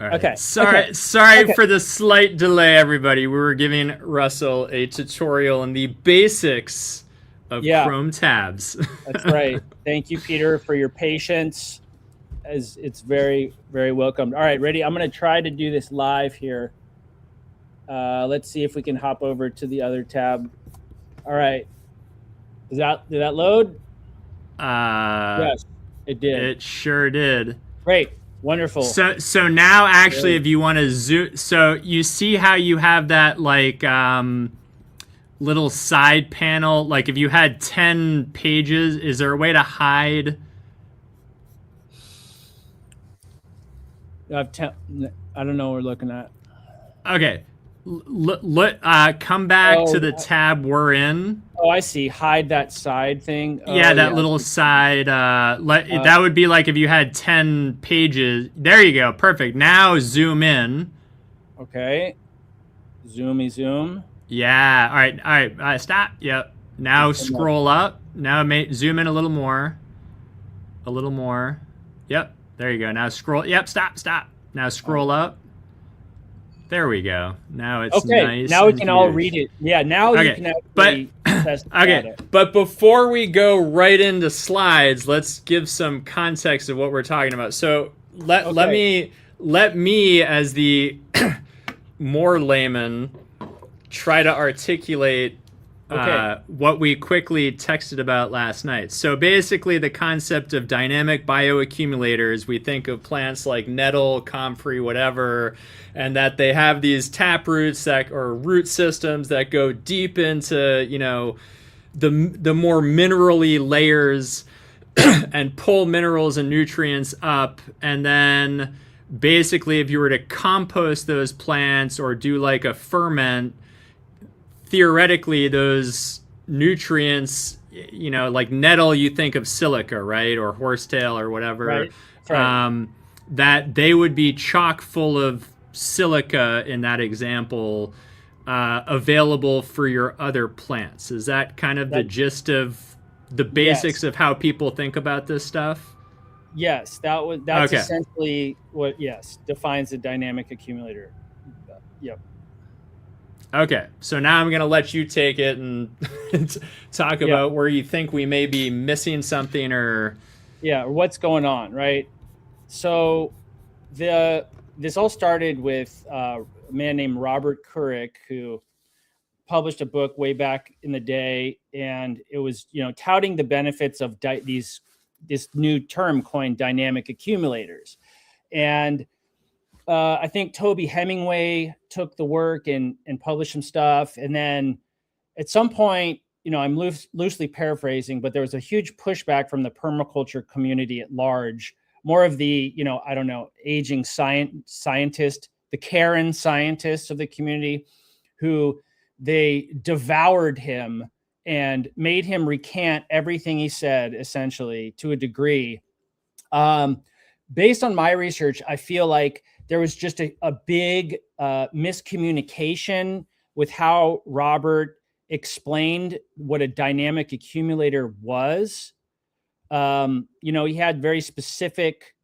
All right. Okay. Okay. Sorry Okay. for the slight delay, everybody. We were giving Russell a tutorial on the basics of Yeah, Chrome tabs. that's right. Thank you, Peter, for your patience. As it's very, very welcomed. All right, ready? I'm going to try to do this live here. Let's see if we can hop over to the other tab. All right. Did that load? uh, Yes, it did. it sure did. Great. Wonderful. So now actually, Great. if you want to zoom, so you see how you have that like little side panel. Like if you had 10 pages, is there a way to hide? I don't know what we're looking at. Okay, come back to Oh, the tab we're in. oh, I see. Hide that side thing. Yeah, Oh, that yeah. little side. Uh, That would be like if you had 10 pages. There you go. Perfect. Now zoom in. okay. Zoomy zoom. Yeah. All right. All right. Stop. Yep. Now Just enough. scroll up. Now zoom in a little more. A little more. Yep. There you go. Now scroll. Yep. Stop. Stop. Now scroll up. There we go. Now it's Okay, nice now we and can all huge. read it. Yeah, now you Okay. can But actually test at okay, it. but before we go right into slides, let's give some context of what we're talking about. So Okay. let me as the more layman try to articulate Okay. what we quickly texted about last night. So basically, the concept of dynamic bioaccumulators, we think of plants like nettle, comfrey, whatever, and that they have these tap roots that or root systems that go deep into the more minerally layers and pull minerals and nutrients up, and then basically if you were to compost those plants or do like a ferment, theoretically those nutrients, like nettle, you think of silica, right, or horsetail or whatever, Right. That's right. that they would be chock full of silica in that example, available for your other plants. Is that kind of the That gist of the yes. basics of how people think about this stuff? Yes, that's Okay. essentially what defines a dynamic accumulator. Yep. Okay, so now I'm gonna let you take it and talk Yeah. about where you think we may be missing something, or Yeah, or what's going on, right? So the this all started with a man named Robert Couric, who published a book way back in the day, and it was touting the benefits of this new term coined dynamic accumulators. And I think Toby Hemingway took the work and published some stuff, and then at some point, I'm loosely paraphrasing, but there was a huge pushback from the permaculture community at large. More of the, I don't know, aging scientist, the Karen scientists of the community, who they devoured him and made him recant everything he said, essentially, to a degree. Um, Based on my research, I feel like there was just a big miscommunication with how Robert explained what a dynamic accumulator was. He had very specific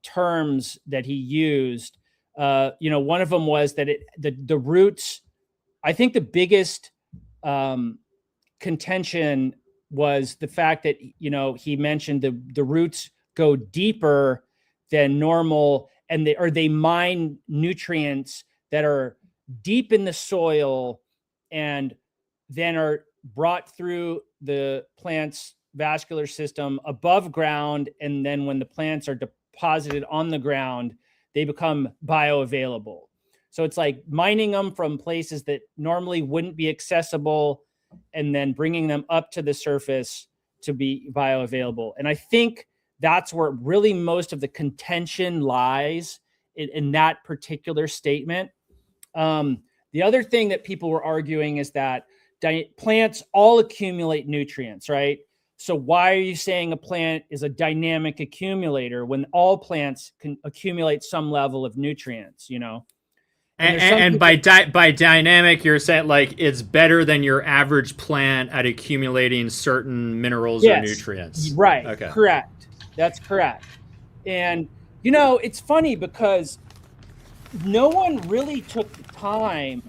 terms that he used. One of them was that the roots. I think the biggest um, contention was the fact that he mentioned the roots go deeper than normal, and they mine nutrients that are deep in the soil and then are brought through the plant's vascular system above ground, and then when the plants are deposited on the ground, they become bioavailable. So it's like mining them from places that normally wouldn't be accessible and then bringing them up to the surface to be bioavailable. And I think that's where really most of the contention lies in that particular statement. The other thing that people were arguing is that plants all accumulate nutrients, right? So why are you saying a plant is a dynamic accumulator when all plants can accumulate some level of nutrients, And there's some and people. by dynamic, you're saying like it's better than your average plant at accumulating certain minerals or Yes, nutrients. right, Okay. correct. That's correct. And it's funny because no one really took the time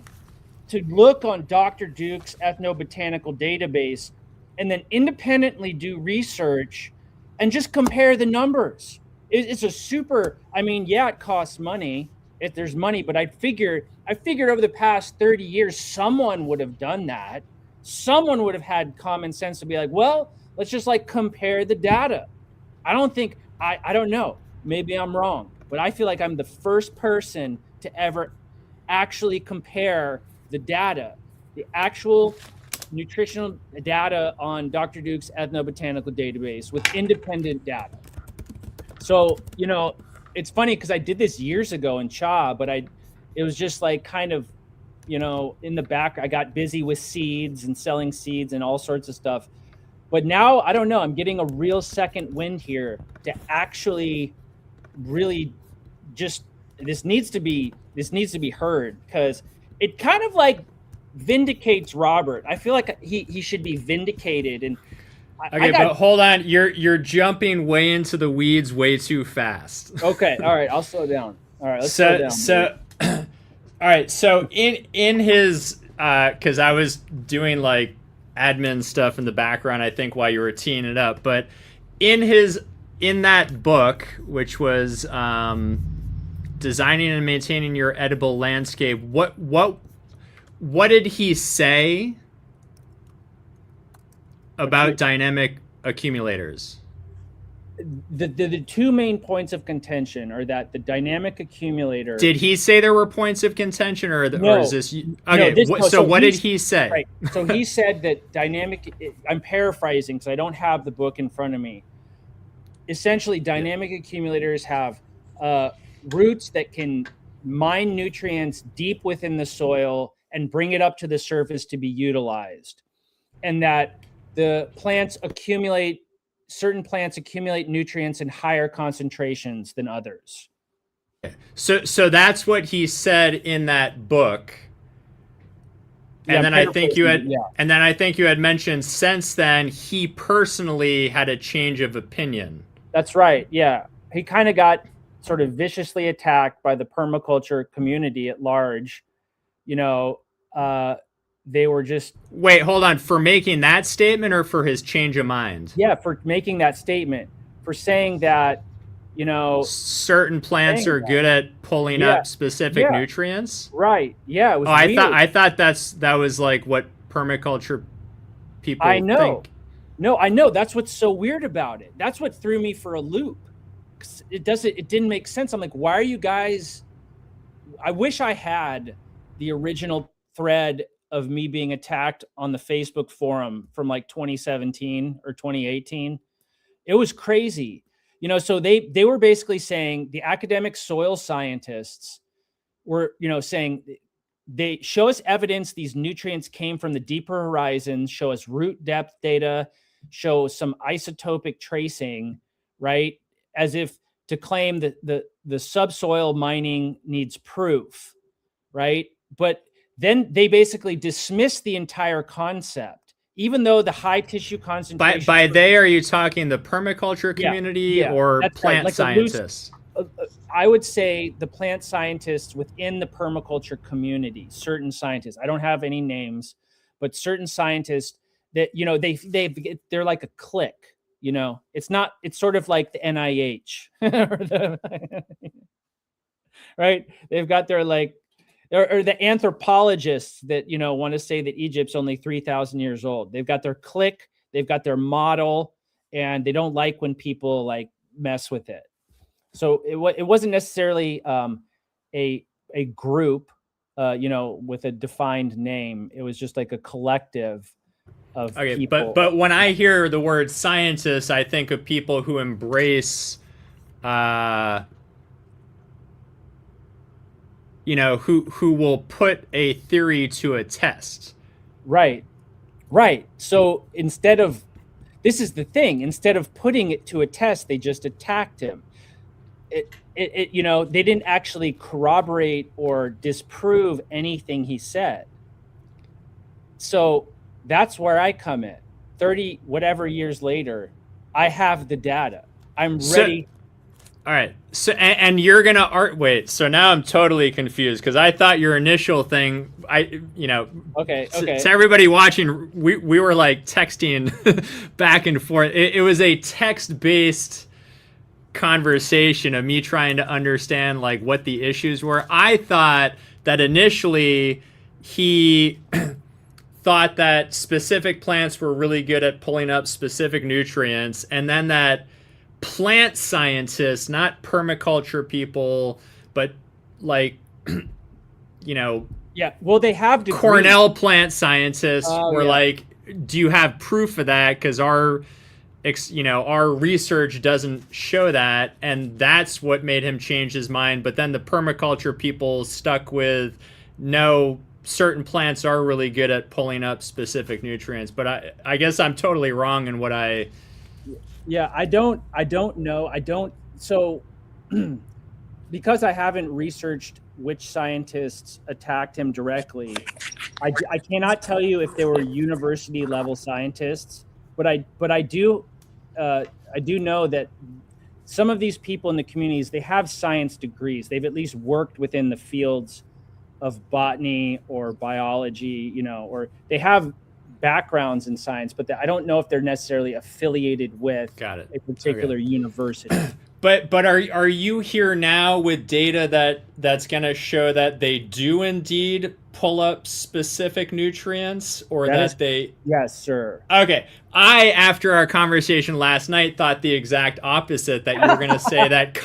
to look on Dr. Duke's ethnobotanical database and then independently do research and just compare the numbers. It's a super, I mean, yeah, it costs money if there's money, but I figured over the past 30 years, someone would have done that. Someone would have had common sense to be like, well, let's just like compare the data. I don't think, I don't know. Maybe I'm wrong, but I feel like I'm the first person to ever actually compare the data, the actual nutritional data on Dr. Duke's ethnobotanical database with independent data. So, you know, it's funny because I did this years ago in Cha, but it was just like kind of, you know, in the back, I got busy with seeds and selling seeds and all sorts of stuff. But now, I don't know, I'm getting a real second wind here to actually really just, this needs to be heard, because it kind of like vindicates Robert. I feel like he should be vindicated. And okay, but hold on, you're jumping way into the weeds way too fast. Okay, all right, I'll slow down. All right, let's slow down. So all right, so in his because I was doing like admin stuff in the background, I think, while you were teeing it up, but in that book, which was Designing and Maintaining Your Edible Landscape, what did he say about dynamic accumulators? The two main points of contention are that the dynamic accumulator. Did he say there were points of contention, or is this okay? No, so what did he say? Right. So he said that dynamic. I'm paraphrasing because I don't have the book in front of me. Essentially, dynamic accumulators have roots that can mine nutrients deep within the soil and bring it up to the surface to be utilized, and that the certain plants accumulate nutrients in higher concentrations than others. So that's what he said in that book. And then I think you had mentioned since then he personally had a change of opinion. That's right. Yeah. He kind of got sort of viciously attacked by the permaculture community at large. You know, they were just... Wait, hold on. For making that statement or for his change of mind? Yeah, for making that statement. For saying that, you know... certain plants are good at pulling up specific nutrients? Right. Yeah, it was weird. I thought that was like what permaculture people think. No, I know. That's what's so weird about it. That's what threw me for a loop. It didn't make sense. I'm like, why are you guys... I wish I had the original thread of me being attacked on the Facebook forum from like 2017 or 2018. It was crazy. You know, so they were basically saying, the academic soil scientists were, you know, saying they show us evidence these nutrients came from the deeper horizons, show us root depth data, show some isotopic tracing, right? As if to claim that the subsoil mining needs proof, right? But then they basically dismiss the entire concept, even though the high tissue concentration... By they, are you talking the permaculture community or plant like scientists? I would say the plant scientists within the permaculture community, certain scientists. I don't have any names, but certain scientists that, you know, they're like a clique, you know. It's sort of like the NIH, right? They've got their like... Or the anthropologists that, you know, want to say that Egypt's only 3,000 years old. They've got their clique, they've got their model, and they don't like when people like mess with it. So it wasn't necessarily a group, you know, with a defined name. It was just like a collective of people. But when I hear the word scientist, I think of people who embrace... you know, who will put a theory to a test. Right. So this is the thing, instead of putting it to a test, they just attacked him. It you know, they didn't actually corroborate or disprove anything he said. So that's where I come in. 30 whatever years later, I have the data. I'm ready. All right. So and you're gonna wait. So now I'm totally confused because I thought your initial thing, Okay. to everybody watching, we were like texting back and forth. It was a text based conversation of me trying to understand like what the issues were. I thought that initially he thought that specific plants were really good at pulling up specific nutrients, and then that plant scientists, not permaculture people, but like, Yeah. Well, they have degrees. Cornell plant scientists were like, do you have proof of that? Because our research doesn't show that. And that's what made him change his mind. But then the permaculture people stuck with, no, certain plants are really good at pulling up specific nutrients. But I guess I'm totally wrong in what I... Yeah, I don't know. So because I haven't researched which scientists attacked him directly, I cannot tell you if they were university level scientists, but I do know that some of these people in the communities, they have science degrees. They've at least worked within the fields of botany or biology, or they have backgrounds in science, but I don't know if they're necessarily affiliated with a particular university. But are you here now with data that's going to show that they do indeed pull up specific nutrients, or Yes, sir. Okay. After our conversation last night, thought the exact opposite, that you were going to say that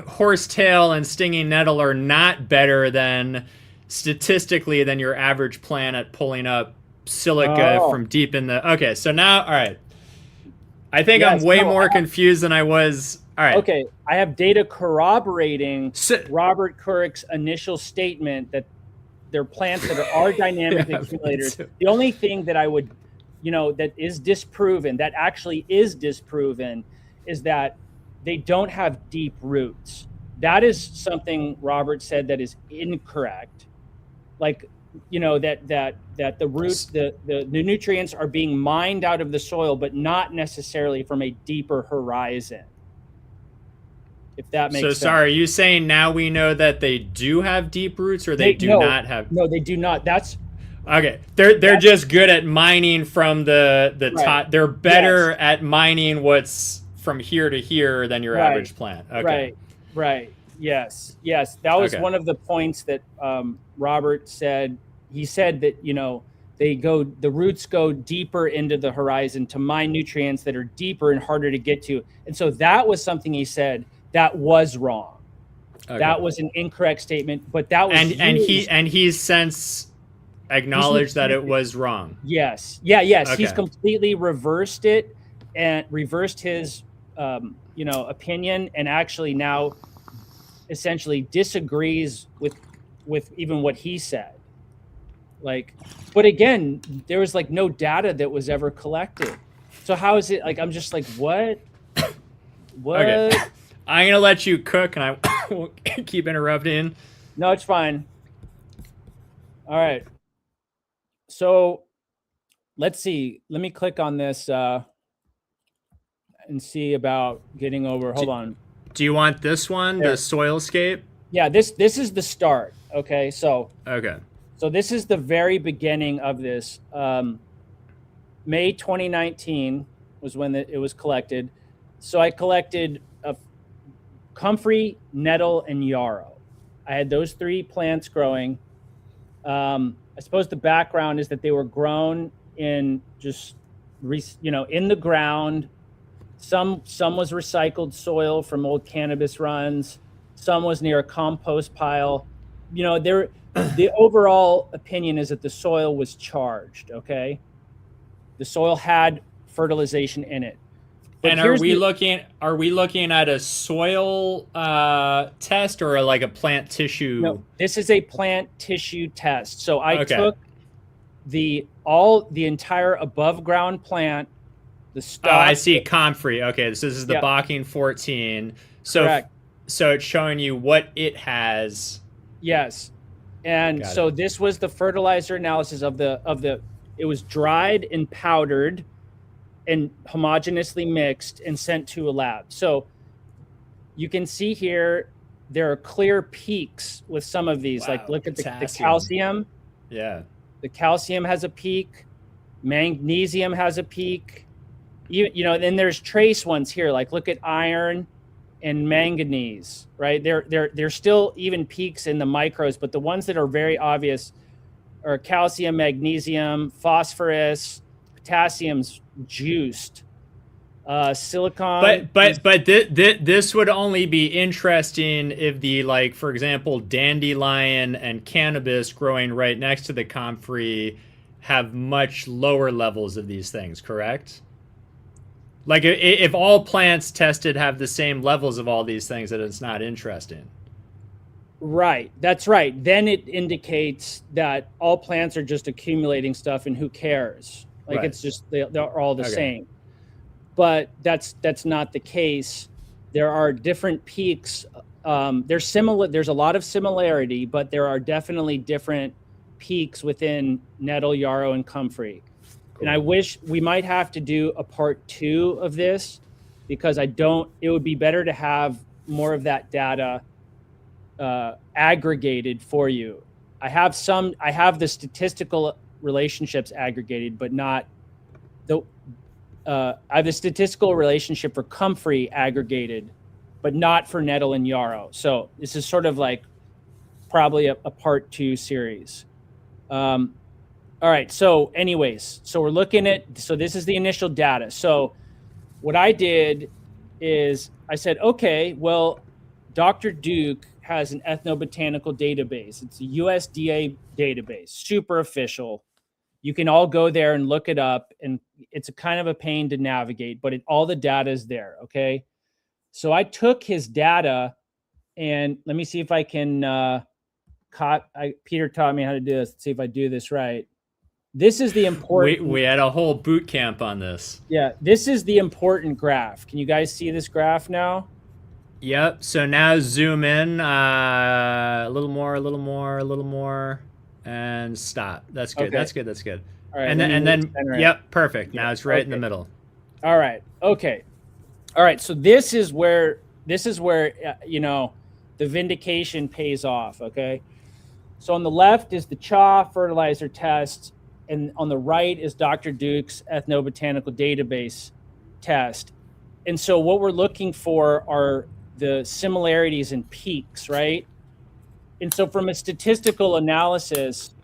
horsetail and stinging nettle are not better than statistically than your average plant at pulling up silica from deep in the... Okay, so now, all right. I think I'm way more confused than I was. All right. Okay, I have data corroborating Robert Courick's initial statement that they're plants that are dynamic accumulators. The only thing that I would, that is disproven, that actually is disproven, is that they don't have deep roots. That is something Robert said that is incorrect. Like, that the roots, the nutrients are being mined out of the soil, but not necessarily from a deeper horizon. If that makes sense. So sorry, are you saying now we know that they do have deep roots, or they do not have? No, they do not. That's okay. They're just good at mining from the top. They're better at mining what's from here to here than your average plant. Okay. Right. Yes. That was one of the points that Robert said. He said that, the roots go deeper into the horizon to mine nutrients that are deeper and harder to get to. And so that was something he said that was wrong. Okay. That was an incorrect statement, but that was he's since acknowledged that it was wrong. Yes. Okay. He's completely reversed it and reversed his opinion, and actually now essentially disagrees with even what he said. But again, there was no data that was ever collected. So how is it I'm just what? Okay. I'm gonna let you cook, and I won't keep interrupting. No, it's fine. All right. So let's see. Let me click on this and see about getting over. Hold on. Do you want this one, the soilscape? Yeah, this is the start. Okay, so this is the very beginning of this. May 2019 was when it was collected. So I collected Comfrey, Nettle, and Yarrow. I had those three plants growing. I suppose the background is that they were grown in just, in the ground. Some was recycled soil from old cannabis runs. Some was near a compost pile. The overall opinion is that the soil was charged. Okay, the soil had fertilization in it. But and are we looking at a soil test or a plant tissue? No, this is a plant tissue test. So I took the entire above ground plant. The stock. Oh, I see. Comfrey. Okay, this is the Bocking 14. So correct. So it's showing you what it has. Yes, and so this was the fertilizer analysis of the. It was dried and powdered. and homogeneously mixed and sent to a lab. So you can see here, there are clear peaks with some of these. Wow, like look at the calcium. Yeah. The calcium has a peak. Magnesium has a peak. You know, then there's trace ones here. Like look at iron and manganese, right? There's still even peaks in the micros, but the ones that are very obvious are calcium, magnesium, phosphorus, potassium's juiced. Silicon. But this would only be interesting if the, like, for example, dandelion and cannabis growing right next to the comfrey have much lower levels of these things, correct? Like if all plants tested have the same levels of all these things, that it's not interesting. Right. That's right. Then it indicates that all plants are just accumulating stuff and who cares? Like right. It's just, they're all the same. But that's not the case. There are different peaks. There's a lot of similarity, but there are definitely different peaks within nettle, yarrow, and comfrey. Cool. And I wish we might have to do a part 2 of this, because it would be better to have more of that data aggregated for you. I have the statistical relationships aggregated, but not I have the statistical relationship for comfrey aggregated, but not for nettle and yarrow. So this is sort of like probably a part 2 series. All right. So anyways, so we're looking at, so this is the initial data. So what I did is I said, okay, well, Dr. Duke has an ethnobotanical database. It's a USDA database, super official. You can all go there and look it up, and it's a kind of a pain to navigate, but all the data is there. Okay. So I took his data, and let me see if I can, Peter taught me how to do this. Let's see if I do this right. This is the important. We had a whole boot camp on this. Yeah, this is the important graph. Can you guys see this graph now? Yep. So now zoom in a little more, and stop. That's good. Okay. That's good. That's good. All right. And then yep, perfect. Now it's right in the middle. All right. Okay. All right. So this is where you know, the vindication pays off. Okay. So on the left is the CHA fertilizer test, and on the right is Dr. Duke's ethnobotanical database test. And so what we're looking for are the similarities and peaks, right? And so from a statistical analysis,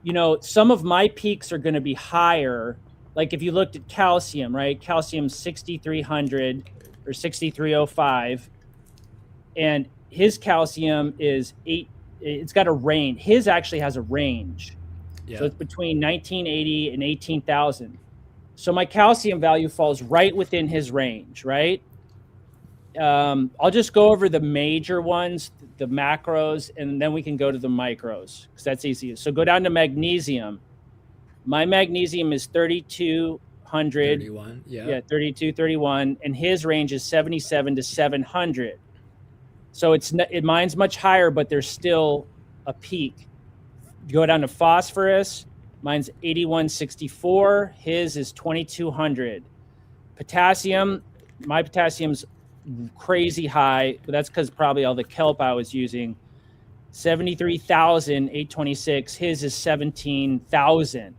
you know, some of my peaks are going to be higher. Like if you looked at calcium, right? Calcium 6,300 or 6,305, and his calcium is 8. It's got a range. His actually has a range. Yeah. So it's between 1980 and 18,000. So my calcium value falls right within his range, right? I'll just go over the major ones, the macros, and then we can go to the micros, because that's easy. So go down to magnesium. My magnesium is 3,200. 31, yeah. Yeah, 32, 31. And his range is 77 to 700. So mine's much higher, but there's still a peak. You go down to phosphorus, mine's 8164. His is 2200. Potassium, my potassium's crazy high, but that's because probably all the kelp I was using. 73,826. His is 17,000.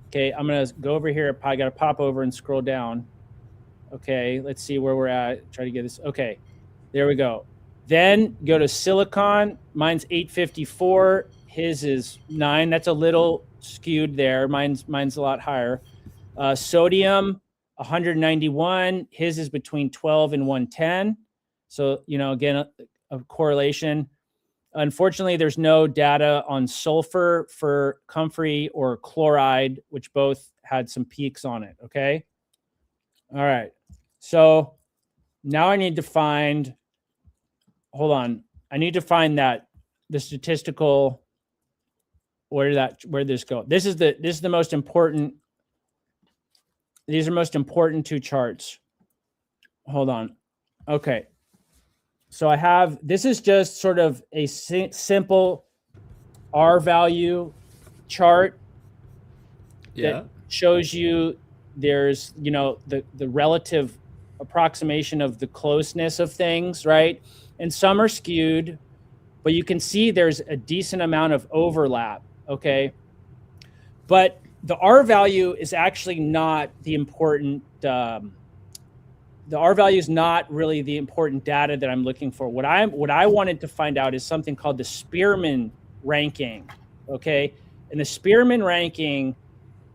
Okay, I'm gonna go over here. I gotta pop over and scroll down. Okay, let's see where we're at. Try to get this. Okay, there we go. Then go to silicon. Mine's 854. His is 9. That's a little skewed there. Mine's a lot higher. Sodium, 191. His is between 12 and 110. So, you know, again, a correlation. Unfortunately, there's no data on sulfur for comfrey or chloride, which both had some peaks on it. Okay. All right. So now I need to find. Hold on. I need to find the statistical. Where this go? This is the most important. These are most important 2 charts. Hold on. Okay. So I have, this is just sort of a simple R value chart that shows you there's, you know, the relative approximation of the closeness of things, right? And some are skewed, but you can see there's a decent amount of overlap, okay? But the R value is actually not the important, the R value is not really the important data that I'm looking for. What I wanted to find out is something called the Spearman ranking, okay? And the Spearman ranking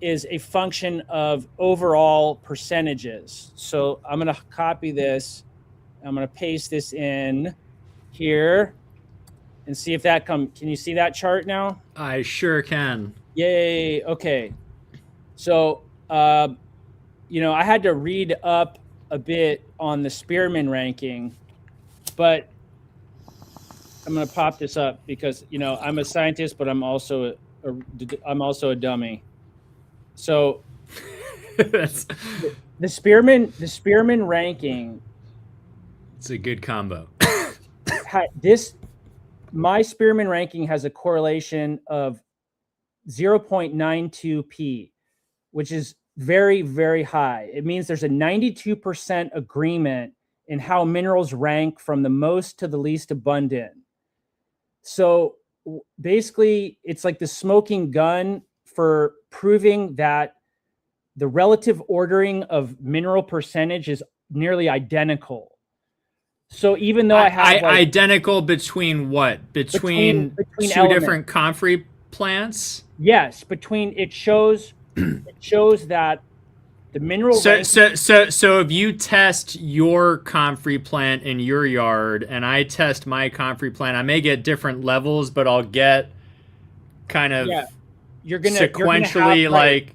is a function of overall percentages. So I'm gonna copy this, I'm gonna paste this in here and see if that can you see that chart now? I sure can. Yay, okay. So, you know, I had to read up a bit on the Spearman ranking, but I'm going to pop this up because, you know, I'm a scientist, but I'm also a dummy. So the Spearman ranking. It's a good combo. My Spearman ranking has a correlation of 0.92p, which is very, very high. It means there's a 92% agreement in how minerals rank from the most to the least abundant. So basically, it's like the smoking gun for proving that the relative ordering of mineral percentage is nearly identical. So even though I have identical between what? Between two elements. Different Comfrey plants? Yes, it shows that the mineral. So if you test your Comfrey plant in your yard and I test my Comfrey plant, I may get different levels, but I'll get kind of sequentially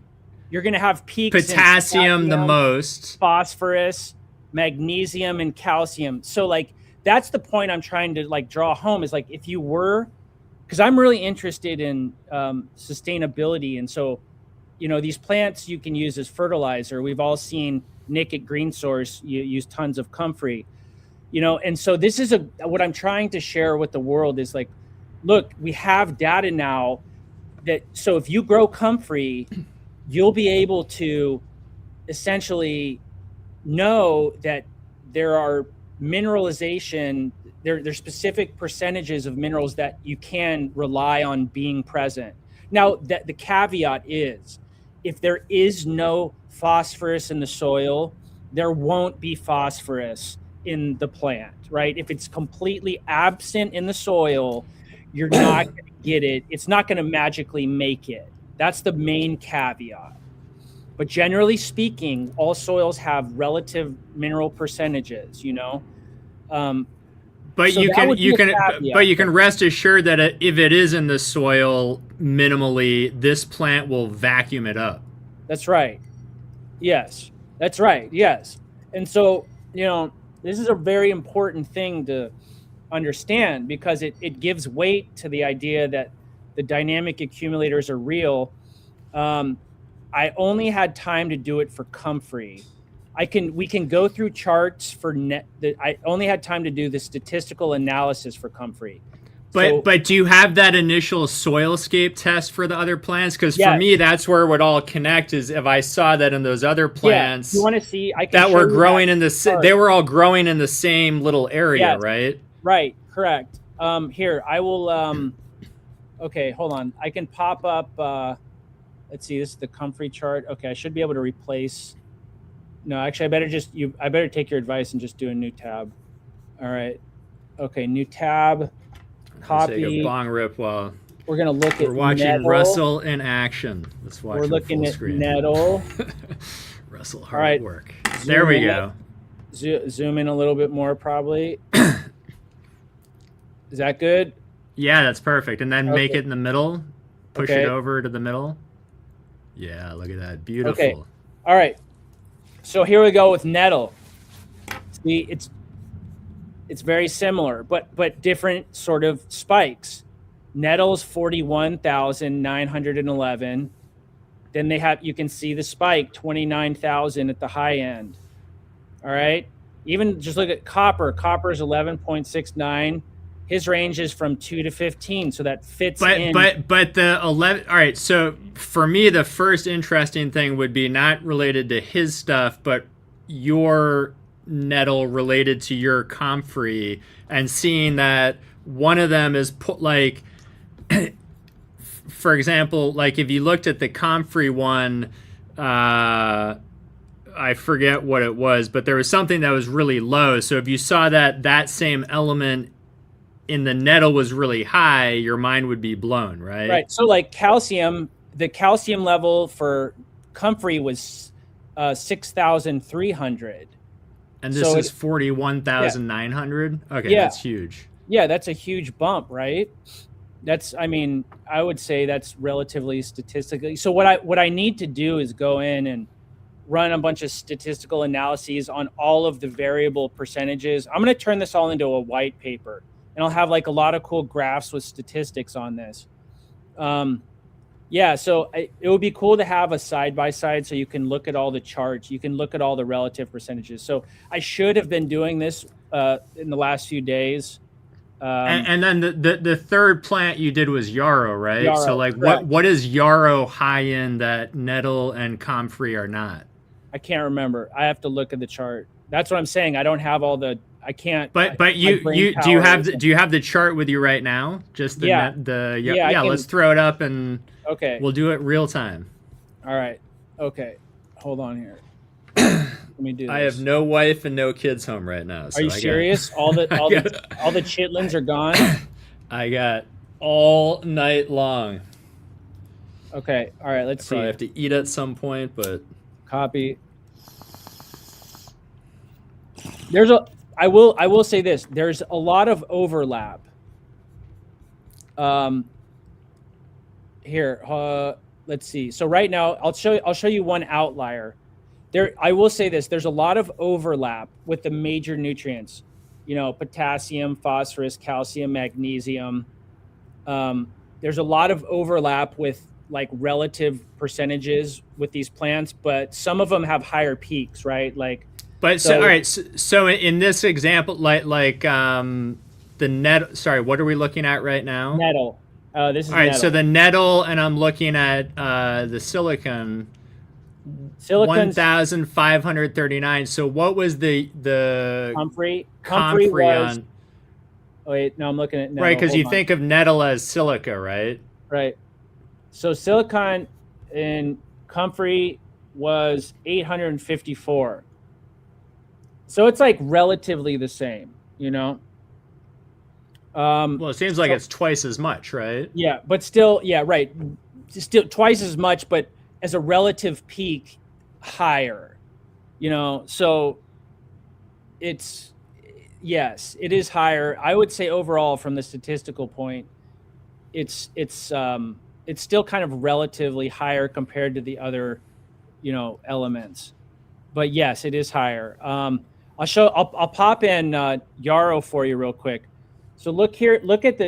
you're gonna have peaks potassium the most, phosphorus, magnesium, and calcium. So like that's the point I'm trying to like draw home is like if you were, because I'm really interested in sustainability, and so you know these plants you can use as fertilizer. We've all seen Nick at Green Source use tons of Comfrey, you know, and so this is what I'm trying to share with the world is like, look, we have data now that so if you grow Comfrey, you'll be able to essentially know that there are mineralization, there's specific percentages of minerals that you can rely on being present. Now, the caveat is, if there is no phosphorus in the soil, there won't be phosphorus in the plant, right? If it's completely absent in the soil, you're not going to get it. It's not going to magically make it. That's the main caveat. But generally speaking, all soils have relative mineral percentages, you know. But so you can rest assured that if it is in the soil minimally, this plant will vacuum it up. That's right. Yes, that's right. Yes. And so, you know, this is a very important thing to understand because it gives weight to the idea that the dynamic accumulators are real. I only had time to do it for Comfrey. We can go through charts for I only had time to do the statistical analysis for Comfrey. But do you have that initial soilscape test for the other plants? Because for me, that's where it would all connect. Is if I saw that in those other plants, you want to see that were growing in the they were all growing in the same little area, right? Right, correct. Here I will. Okay, hold on. I can pop up. Let's see. This is the Comfrey chart. Okay, I should be able to replace. No, actually, I better take your advice and just do a new tab. All right. Okay, new tab. Copy. Take a bong rip while we're gonna look at. We're watching Nettle. Russell in action. Let's watch. We're looking full at screen. Nettle. Russell, hard at work. There we go. Zoom in a little bit more, probably. Is that good? Yeah, that's perfect. And then make it in the middle. Push it over to the middle. Yeah, look at that. Beautiful. Okay. All right. So here we go with Nettle. See, it's very similar, but different sort of spikes. Nettles 41,911. Then you can see the spike 29,000 at the high end. All right. Even just look at copper. Copper is 11.69. His range is from 2 to 15, so that fits But in. but the 11. All right. So for me, the first interesting thing would be not related to his stuff, but your nettle related to your Comfrey, and seeing that one of them is put like, for example, like if you looked at the Comfrey one, I forget what it was, but there was something that was really low. So if you saw that same element in the nettle was really high, your mind would be blown, right? Right. So like calcium, the calcium level for Comfrey was 6,300. And this is 41,900. Okay, yeah. That's huge. Yeah, that's a huge bump, right? I mean, I would say that's relatively statistically. So what I need to do is go in and run a bunch of statistical analyses on all of the variable percentages. I'm going to turn this all into a white paper, and I'll have like a lot of cool graphs with statistics on this. Yeah, so it would be cool to have a side-by-side so you can look at all the charts. You can look at all the relative percentages. So I should have been doing this in the last few days. And then the third plant you did was yarrow, right? Yarrow, so like what is yarrow high in that nettle and Comfrey are not? I can't remember. I have to look at the chart. That's what I'm saying. I don't have all the. I can't. But do you have the chart with you right now? Just the yeah. Let's throw it up and we'll do it real time. All right. Okay. Hold on here. Let me do this. I have no wife and no kids home right now. So are you serious? All the chitlins are gone. I got all night long. Okay. All right. Let's see. I have to eat at some point, but copy. I will say this. There's a lot of overlap. Here, let's see. So right now, I'll show you one outlier. I will say this. There's a lot of overlap with the major nutrients. Potassium, phosphorus, calcium, magnesium. There's a lot of overlap with like relative percentages with these plants, but some of them have higher peaks, right? Like. All right. So in this example, like the net. Sorry, what are we looking at right now? Nettle. This is all right. nettle. So the nettle, and I'm looking at the silicon. 1,539. So what was the Comfrey was? On? Oh wait, no, I'm looking at nettle. Right, because you think of nettle as silica, right? Right. So silicon in Comfrey was 854. So it's like relatively the same, Well, it seems like it's twice as much, right? Yeah, but still, yeah, right. Still twice as much, but as a relative peak, higher. So it is higher. I would say overall, from the statistical point, it's still kind of relatively higher compared to the other, elements. But yes, it is higher. I'll pop in yarrow for you real quick. So look here,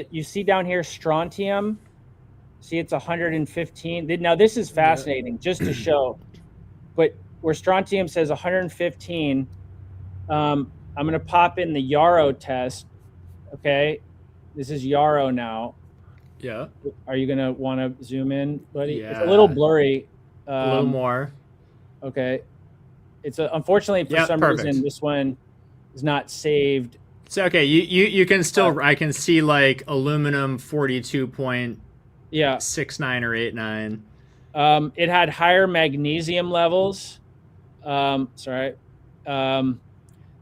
you see down here strontium. See, it's 115. Now this is fascinating, just to show. But where strontium says 115, I'm going to pop in the yarrow test. Okay, this is yarrow now. Yeah. Are you going to want to zoom in, buddy? Yeah. It's a little blurry. A little more. Okay. It's unfortunately for some reason this one is not saved. It's okay. You can still I can see like aluminum 42.69 or 89. It had higher magnesium levels. The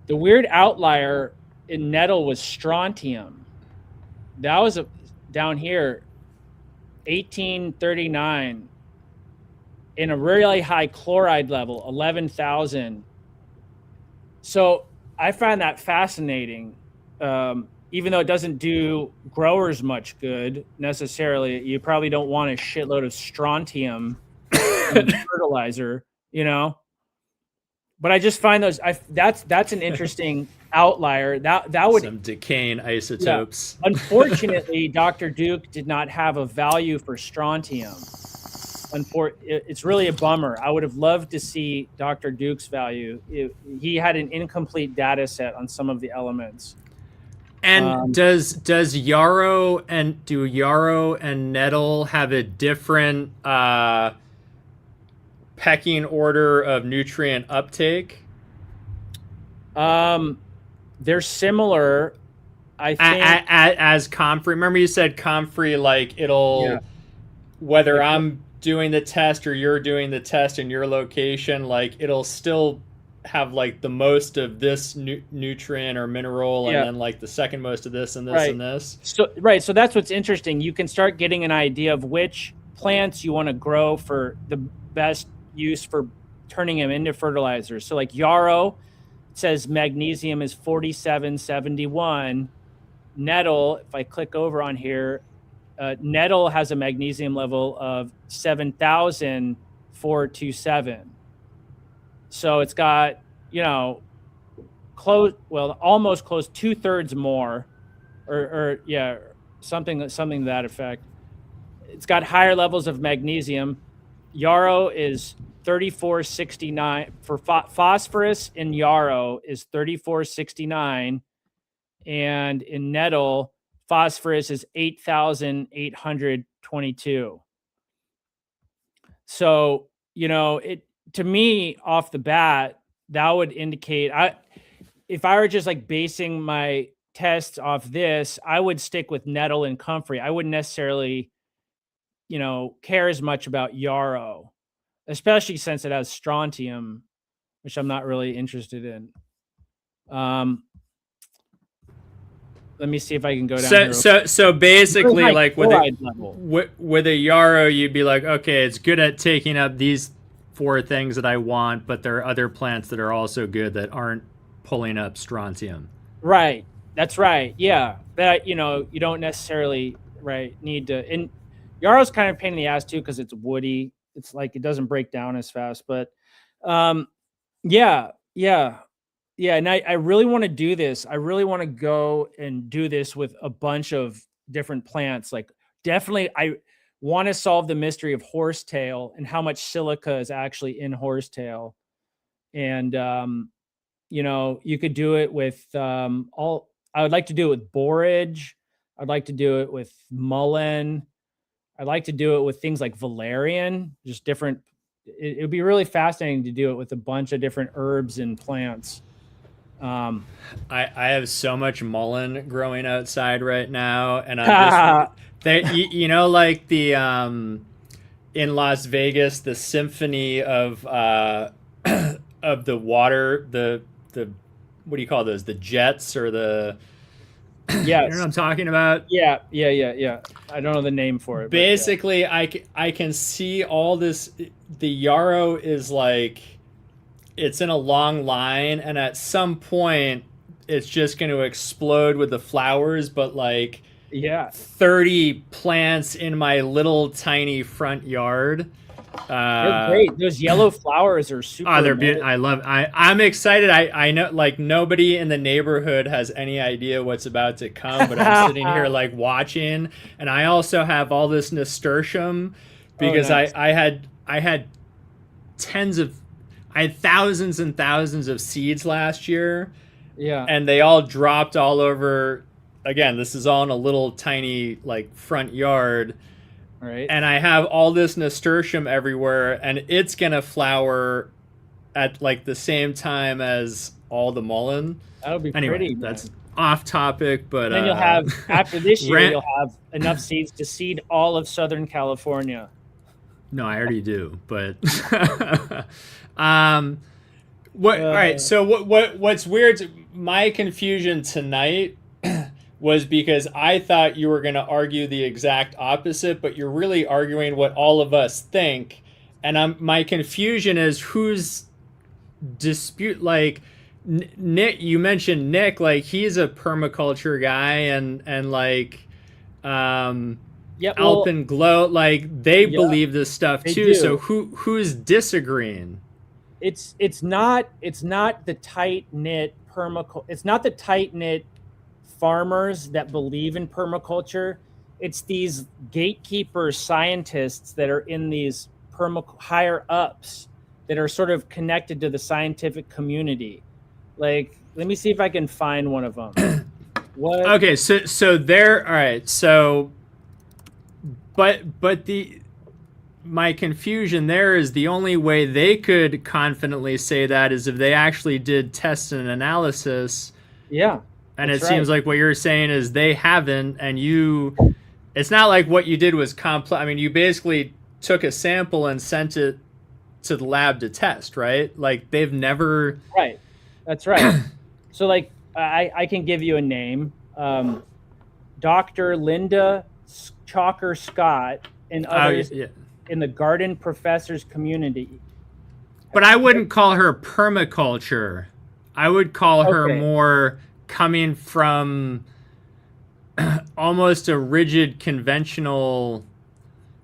weird outlier in nettle was strontium. That was down here, 1839. In a really high chloride level, 11,000. So I find that fascinating. Even though it doesn't do growers much good necessarily, you probably don't want a shitload of strontium in fertilizer, But I just find that's an interesting outlier. That would some decaying isotopes. Yeah. Unfortunately, Dr. Duke did not have a value for strontium. It's really a bummer. I would have loved to see Dr. Duke's value. He had an incomplete data set on some of the elements. And does yarrow and nettle have a different pecking order of nutrient uptake? They're similar, I think. As Comfrey, remember you said Comfrey, like it'll, whether I'm doing the test or you're doing the test in your location, like it'll still have like the most of this nutrient or mineral, and then like the second most of this and this and this. So that's what's interesting. You can start getting an idea of which plants you want to grow for the best use for turning them into fertilizers. So like yarrow says magnesium is 4771. Nettle, if I click over on here, nettle has a magnesium level of 7,427. So it's got, almost close, 2/3 more, or something to that effect. It's got higher levels of magnesium. Yarrow is 3469 for phosphorus in yarrow is 3469, and in nettle phosphorus is 8,822. So it, to me, off the bat, that would indicate, if I were just like basing my tests off this, I would stick with nettle and comfrey. I wouldn't necessarily care as much about yarrow, especially since it has strontium, which I'm not really interested in. Let me see if I can go down here. So basically, like with a yarrow, you'd be like, okay, it's good at taking up these 4 things that I want, but there are other plants that are also good that aren't pulling up strontium. Right. That's right. Yeah. That, you don't necessarily need to. And yarrow's kind of a pain in the ass too, because it's woody. It's like it doesn't break down as fast. But yeah. And I really want to do this. I really want to go and do this with a bunch of different plants. Like definitely I want to solve the mystery of horsetail and how much silica is actually in horsetail. And you could do it with I would like to do it with borage. I'd like to do it with mullein. I'd like to do it with things like valerian, just different. It would be really fascinating to do it with a bunch of different herbs and plants. I have so much mullein growing outside right now, and I'm just like the in Las Vegas, the symphony of the water, the what do you call those? The jets or the yes. You know what I'm talking about? Yeah. I don't know the name for it. Basically, I can see all this. The yarrow is like, it's in a long line, and at some point it's just going to explode with the flowers, but like 30 plants in my little tiny front yard. They're great. Those yellow flowers are super. Oh, they're beautiful. I'm excited. I know, like, nobody in the neighborhood has any idea what's about to come, but I'm sitting here like watching, and I also have all this nasturtium because nice. I had thousands and thousands of seeds last year. Yeah. And they all dropped all over. Again, this is all in a little tiny like front yard. Right. And I have all this nasturtium everywhere, and it's going to flower at like the same time as all the mullein. That'll be anyway, pretty. That's off topic, but then you'll have, after this year, you'll have enough seeds to seed all of Southern California. No, I already do, but all right, so what's weird, my confusion tonight was because I thought you were going to argue the exact opposite, but you're really arguing what all of us think. And my confusion is who's dispute, like Nick, you mentioned Nick, like he's a permaculture guy, and like Alpenglow, like they believe this stuff too. So who's disagreeing? It's not the tight knit permaculture. It's not the tight knit farmers that believe in permaculture. It's these gatekeeper scientists that are in these higher ups that are sort of connected to the scientific community. Like, let me see if I can find one of them. What? Okay, so there. All right, so but my confusion there is the only way they could confidently say that is if they actually did test and analysis. Yeah, And that's it seems right. like what you're saying is they haven't, and it's not like what you did was complex. I mean, you basically took a sample and sent it to the lab to test, right? Like they've never. Right. That's right. So like I can give you a name. Dr. Linda Chalker Scott and others Yeah. in the garden professors community. But I wouldn't call her permaculture. I would call her Okay. more coming from almost a rigid conventional.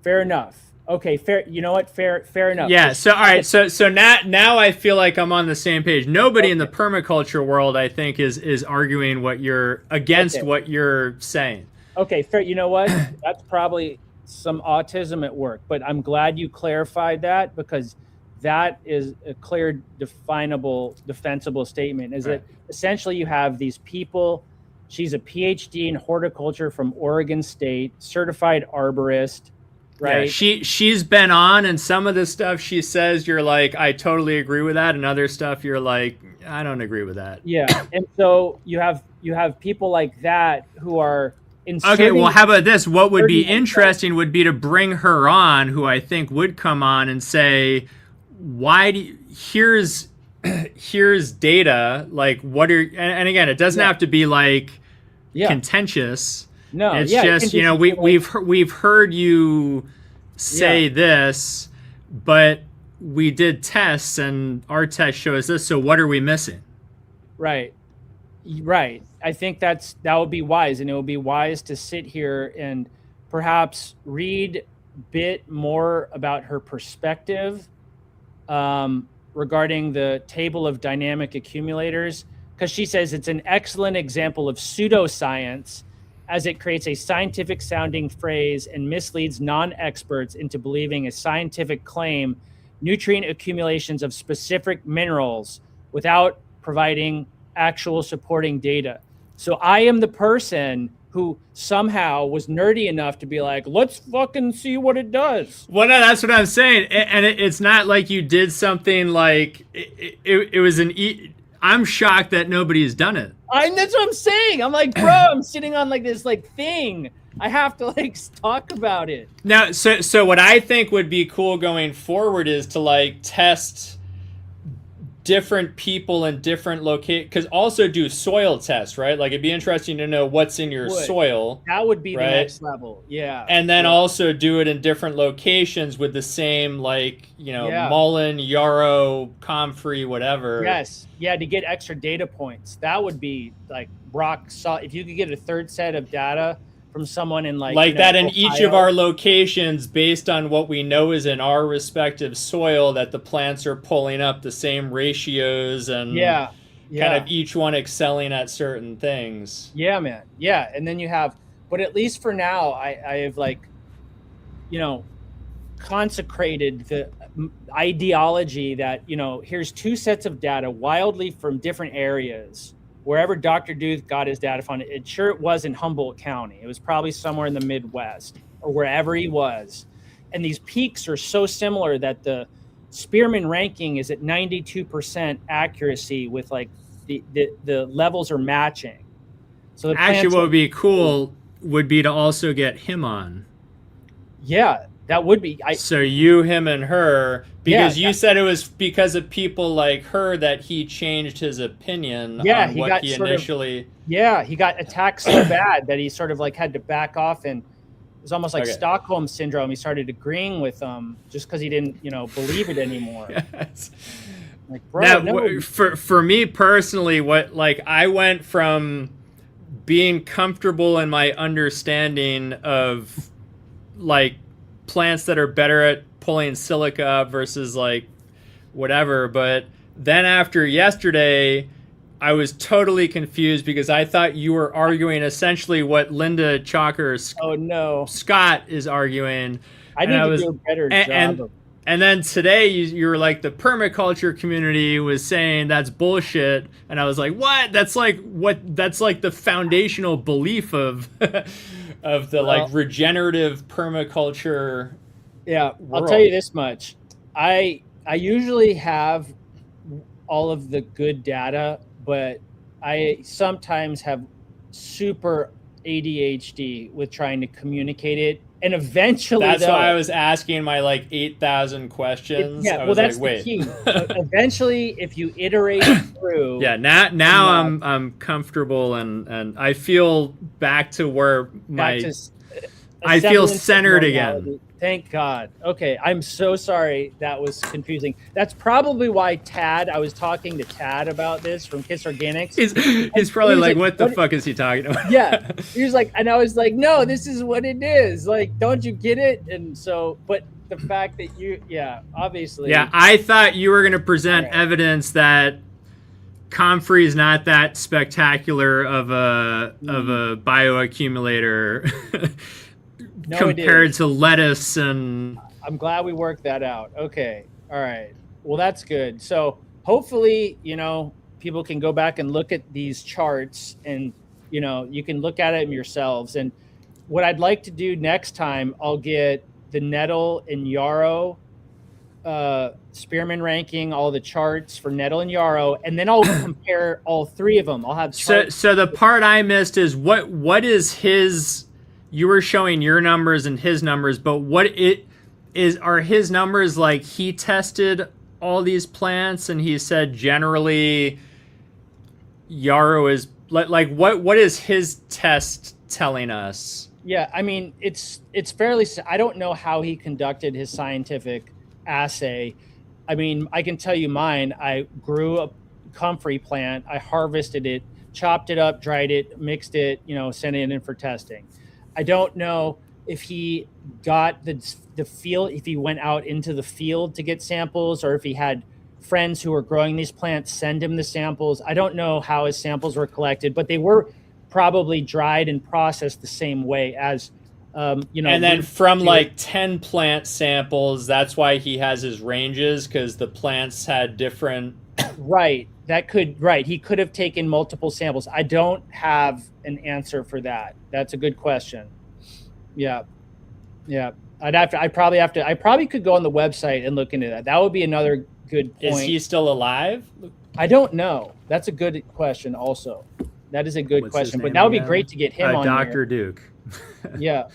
Fair enough. Okay, fair. You know what? Fair enough. Yeah. So all right. So now I feel like I'm on the same page. Nobody in the permaculture world, I think, is arguing what you're against what you're saying. Okay, fair. You know what? That's probably some autism at work, but I'm glad you clarified that, because that is a clear, definable, defensible statement. Is that essentially you have these people. She's a PhD in horticulture from Oregon State, certified arborist. Right. Yeah, she's been on, and some of the stuff she says, you're like, I totally agree with that, and other stuff you're like, I don't agree with that. Yeah, and so you have people like that who are okay. Well, how about this? What would be interesting would be to bring her on, who I think would come on and say, why do you, here's data, like what are, and again, it doesn't have to be like contentious. No, it's just, you know, we've heard you say this, but we did tests and our test shows this. So what are we missing? Right. I think that would be wise, and it would be wise to sit here and perhaps read a bit more about her perspective regarding the table of dynamic accumulators, because she says it's an excellent example of pseudoscience, as it creates a scientific sounding phrase and misleads non-experts into believing a scientific claim, nutrient accumulations of specific minerals, without providing actual supporting data. So I am the person who somehow was nerdy enough to be like, let's fucking see what it does. Well, no, that's what I'm saying. And it's not like you did something like it was I'm shocked that nobody's done it. That's what I'm saying. I'm like, bro, I'm sitting on like this like thing. I have to like talk about it. Now, so what I think would be cool going forward is to like test different people in different locations, because also do soil tests, right? Like it'd be interesting to know what's in your soil. That would be the next level. Yeah. And then also do it in different locations with the same, like, you know, Mullen, Yarrow, Comfrey, whatever. Yes. Yeah, to get extra data points. That would be like rock solid. If you could get a third set of data from someone in like that in Ohio, each of our locations, based on what we know is in our respective soil, that the plants are pulling up the same ratios and kind of each one excelling at certain things. Yeah, man. Yeah. And then you have, but at least for now, I have like, you know, consecrated the ideology that, you know, here's two sets of data wildly from different areas. Wherever Dr. Duth got his data from, it was in Humboldt County. It was probably somewhere in the Midwest or wherever he was. And these peaks are so similar that the Spearman ranking is at 92% accuracy with like the levels are matching. So actually what would be cool would be to also get him on. Yeah, that would be. So you, him, and her, because you said it was because of people like her that he changed his opinion on what he initially... he got attacked so bad that he sort of like had to back off, and it was almost like Stockholm syndrome. He started agreeing with them just because he didn't, you know, believe it anymore. Yes. Like, bro, now, for me personally, I went from being comfortable in my understanding of like plants that are better at pulling silica up versus like whatever, but then after yesterday I was totally confused because I thought you were arguing essentially what Linda Chalker Scott is arguing. I need to do a better job And then today you were like, the permaculture community was saying that's bullshit, and I was like, what? That's like the foundational belief of of the like regenerative permaculture. Yeah, world. I'll tell you this much. I usually have all of the good data, but I sometimes have super ADHD with trying to communicate it. And eventually, that's why I was asking my like 8,000 questions. Yeah, I well, was that's like, wait. the key. Eventually, if you iterate through, yeah, now I'm comfortable and I feel back to where I feel centered again. Thank God. Okay, I'm so sorry that was confusing. That's probably why I was talking to Tad about this from Kiss Organics. He's probably like, what the fuck is he talking about? Yeah, he was like, and I was like, no, this is what it is. Like, don't you get it? And so, but the fact that obviously. Yeah, I thought you were going to present evidence that Comfrey is not that spectacular of a bioaccumulator. No, compared to lettuce. And I'm glad we worked that out. Okay. All right. Well, that's good. So hopefully, people can go back and look at these charts and, you can look at them yourselves. And what I'd like to do next time, I'll get the nettle and yarrow spearmint ranking, all the charts for nettle and yarrow, and then I'll compare all three of them. I'll have charts. So the part I missed is what is his. You were showing your numbers and his numbers, but are his numbers like he tested all these plants and he said generally yarrow is like what is his test telling us? Yeah, I mean it's fairly. I don't know how he conducted his scientific assay. I mean, I can tell you mine. I grew a comfrey plant. I harvested it, chopped it up, dried it, mixed it. Sent it in for testing. I don't know if he got the field, if he went out into the field to get samples, or if he had friends who were growing these plants send him the samples. I don't know how his samples were collected, but they were probably dried and processed the same way as, And then from like 10 plant samples, that's why he has his ranges, because the plants had different. Right. He could have taken multiple samples. I don't have an answer for that. That's a good question. Yeah. I probably could go on the website and look into that. That would be another good point. Is he still alive? I don't know. That's a good question also. That is a good question, but that would be great to get him on Dr. Duke. Yeah.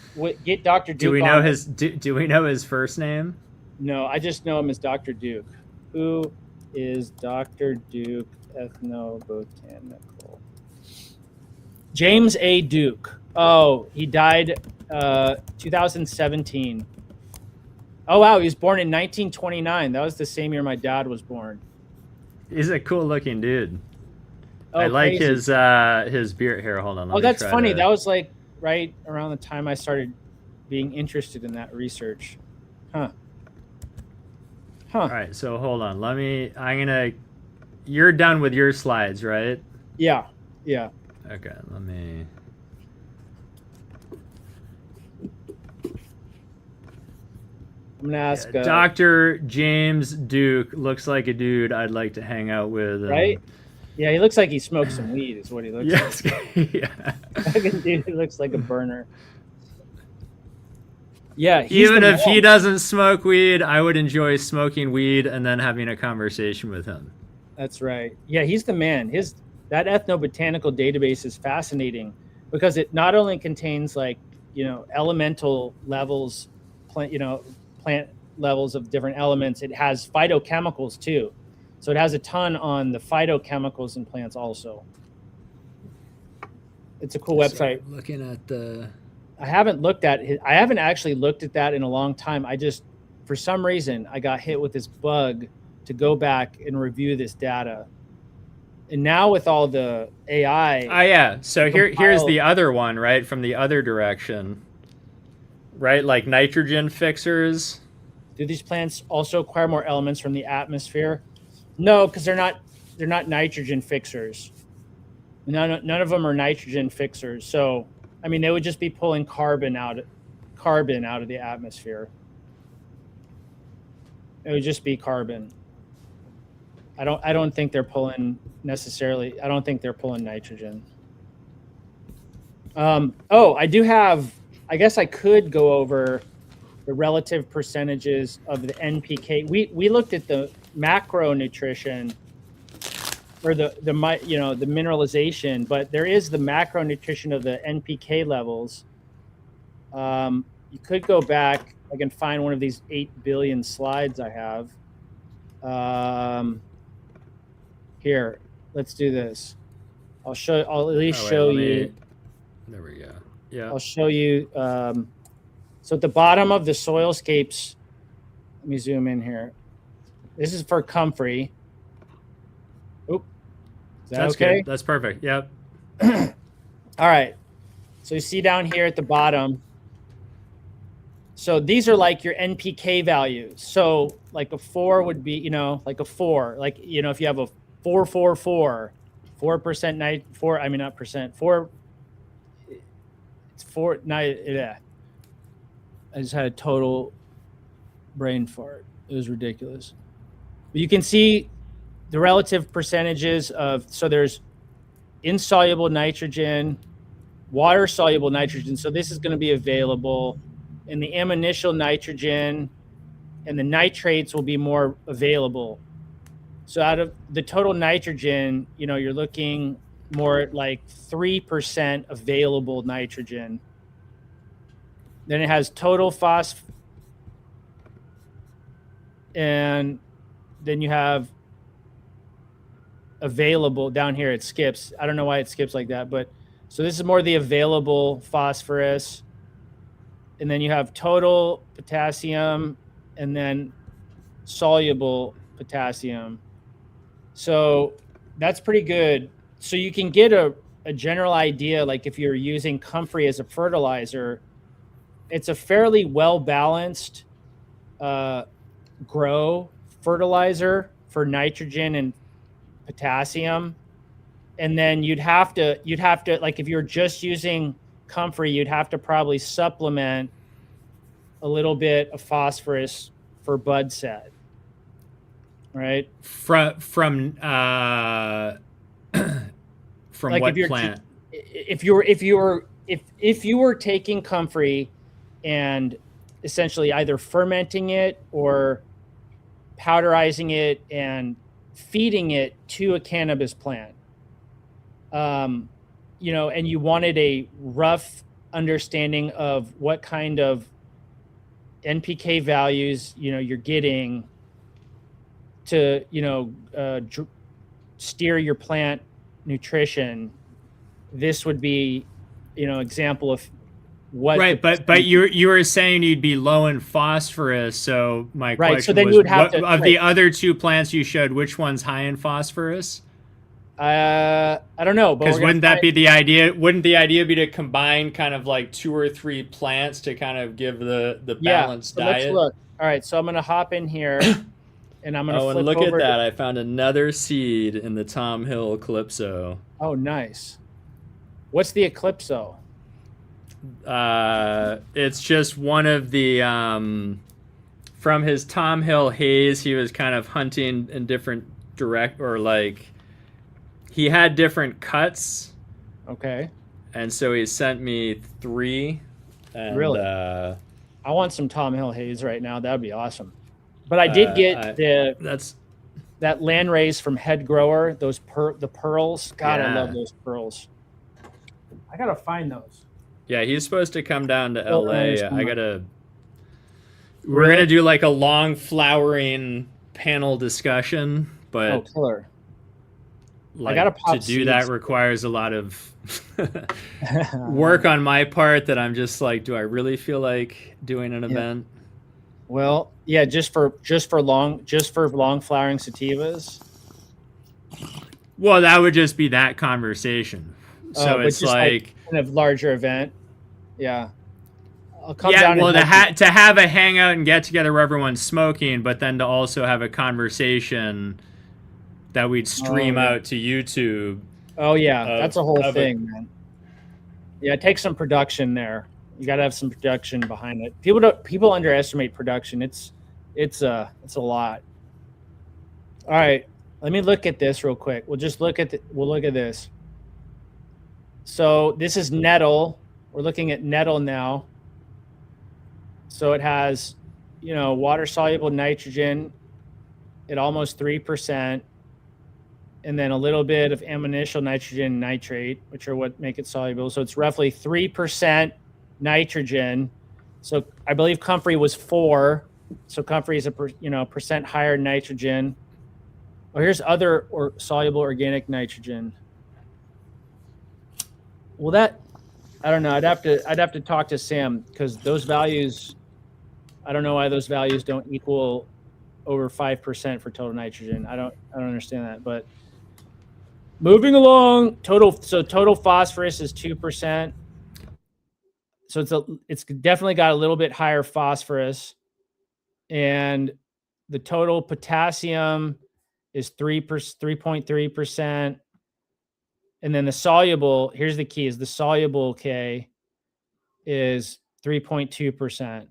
Get Dr. Duke. Do we know do we know his first name? No, I just know him as Dr. Duke. Who is Dr. Duke ethnobotanical? James A. Duke. Oh, he died 2017. Oh wow, he was born in 1929. That was the same year my dad was born. He's a cool looking dude. Oh, I like his beard hair. Hold on. That's funny. That was like right around the time I started being interested in that research. Huh. All right, so hold on. You're done with your slides, right? Yeah. Okay, let me. I'm gonna ask. Dr. James Duke looks like a dude I'd like to hang out with. Right? Yeah, he looks like he smoked some weed. Is what he looks like. Yeah. Fucking dude, he looks like a burner. Yeah. Even if he doesn't smoke weed, I would enjoy smoking weed and then having a conversation with him. That's right. Yeah, he's the man. That ethnobotanical database is fascinating because it not only contains elemental levels, plant levels of different elements. It has phytochemicals too. So it has a ton on the phytochemicals in plants also. It's a cool website. Looking at I haven't actually looked at that in a long time. For some reason, I got hit with this bug to go back and review this data. And now with all the AI. Oh yeah. So here's the other one, right? From the other direction. Right? Like nitrogen fixers. Do these plants also acquire more elements from the atmosphere? No, because they're not nitrogen fixers. None of them are nitrogen fixers. So, I mean, they would just be pulling carbon out of the atmosphere. It would just be carbon. I don't think they're pulling necessarily. I don't think they're pulling nitrogen. I do have. I guess I could go over the relative percentages of the NPK. We looked at the macronutrition, or the mineralization, but there is the macronutrition of the NPK levels. You could go back. I can find one of these 8 billion slides I have. Here, let's do this. I'll at least show you. There we go. Yeah. I'll show you. So at the bottom of the soilscapes, let me zoom in here. This is for Comfrey. Oop. Is that That's okay? good. That's perfect. Yep. All right. So you see down here at the bottom. So these are like your NPK values. So like a 4 would be, like a 4. Like, if you have a 4, 4%, 4, I mean, not percent, 4, it's 4, yeah. I just had a total brain fart. It was ridiculous. But you can see the relative percentages so there's insoluble nitrogen, water soluble nitrogen. So this is going to be available, and the initial nitrogen and the nitrates will be more available. So out of the total nitrogen, you're looking more at like 3% available nitrogen. Then it has total phosphorus, and then you have available down here. It skips. I don't know why it skips like that, but so this is more the available phosphorus, and then you have total potassium, and then soluble potassium. So that's pretty good. So you can get a general idea, like if you're using Comfrey as a fertilizer, it's a fairly well-balanced grow fertilizer for nitrogen and potassium. And then you'd have to like, if you're just using Comfrey, you'd have to probably supplement a little bit of phosphorus for bud set. Right? From like what plant? If you were taking Comfrey and essentially either fermenting it or powderizing it and feeding it to a cannabis plant, and you wanted a rough understanding of what kind of NPK values, you're getting to, steer your plant nutrition, this would be, example of what. Right, but you were saying you'd be low in phosphorus. So my question so then was, you would have the other two plants you showed, which one's high in phosphorus? I don't know, because wouldn't that be the idea? Wouldn't the idea be to combine kind of like 2 or 3 plants to kind of give the balanced diet? Let's look. All right, so I'm gonna hop in here. And I'm going to flip and look over at that. I found another seed in the Tom Hill Eclipso. Oh, nice. What's the Eclipso? It's just one of the, from his Tom Hill haze, he was kind of hunting in different he had different cuts. Okay. And so he sent me 3. And, really? I want some Tom Hill haze right now. That would be awesome. But I did get that land raise from Head Grower, those the pearls. God, yeah. I love those pearls. I gotta find those. Yeah, he's supposed to come down to LA. We're gonna do like a long flowering panel discussion, but killer. Like, I gotta pop to do that requires a lot of work on my part. That I'm just like, do I really feel like doing an event? Well, yeah, just for long flowering sativas. Well, that would just be that conversation. So it's like kind of larger event. Yeah. I'll come down. Well, to have a hangout and get together where everyone's smoking, but then to also have a conversation that we'd stream out to YouTube. Oh yeah, that's a whole thing, man. Yeah, it takes some production there. You got to have some production behind it. People underestimate production. It's It's a lot. All right, let me look at this real quick. We'll look at this. So this is nettle. We're looking at nettle now. So it has, water soluble nitrogen at almost 3%, and then a little bit of ammonitial nitrogen nitrate, which are what make it soluble. So it's roughly 3% nitrogen. So I believe Comfrey was 4. So Comfrey is percent higher nitrogen. Oh, here's other soluble organic nitrogen. Well, I don't know. I'd have to talk to Sam, because those values, I don't know why those values don't equal over 5% for total nitrogen. I don't understand that. But moving along, total phosphorus is 2%. So it's definitely got a little bit higher phosphorus, and the total potassium is 3.3%. And then the soluble, here's the key, is the soluble K is 3.2%.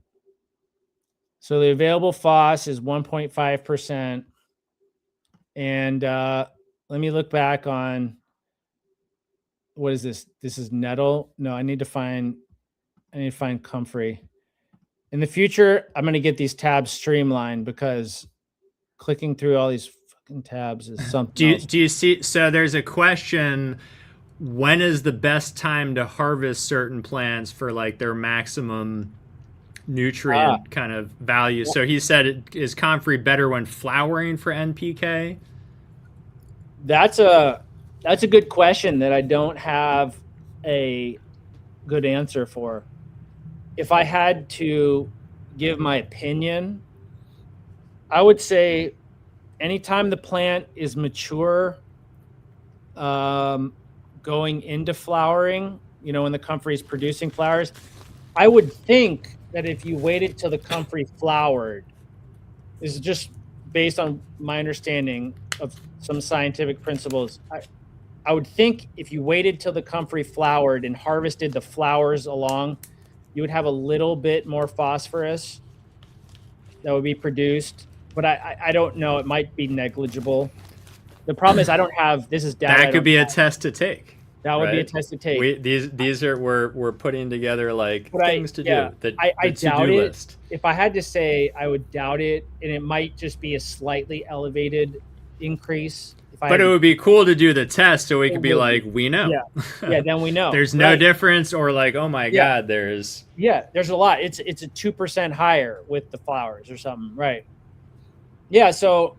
So the available phos is 1.5%. And let me look back on, what is this? This is nettle. No, I need to find Comfrey. In the future, I'm going to get these tabs streamlined, because clicking through all these fucking tabs is something else. Do you see? So there's a question: when is the best time to harvest certain plants for like their maximum nutrient kind of value? So he said, is Comfrey better when flowering for NPK? That's a good question that I don't have a good answer for. If I had to give my opinion, I would say anytime the plant is mature, going into flowering, when the Comfrey is producing flowers, I would think that if you waited till the Comfrey flowered, this is just based on my understanding of some scientific principles, I would think if you waited till the Comfrey flowered and harvested the flowers along, you would have a little bit more phosphorus that would be produced. But I don't know. It might be negligible. The problem is I don't have, this is data. That could be a test to take. That would be a test to take. We're putting together things to do. I doubt it. List. If I had to say, I would doubt it, and it might just be a slightly elevated increase. But it would be cool to do the test, so we could be like, we know. Yeah, then we know. There's no difference, or like, oh my God, there's. Yeah, there's a lot. It's a 2% higher with the flowers or something, right? Yeah, so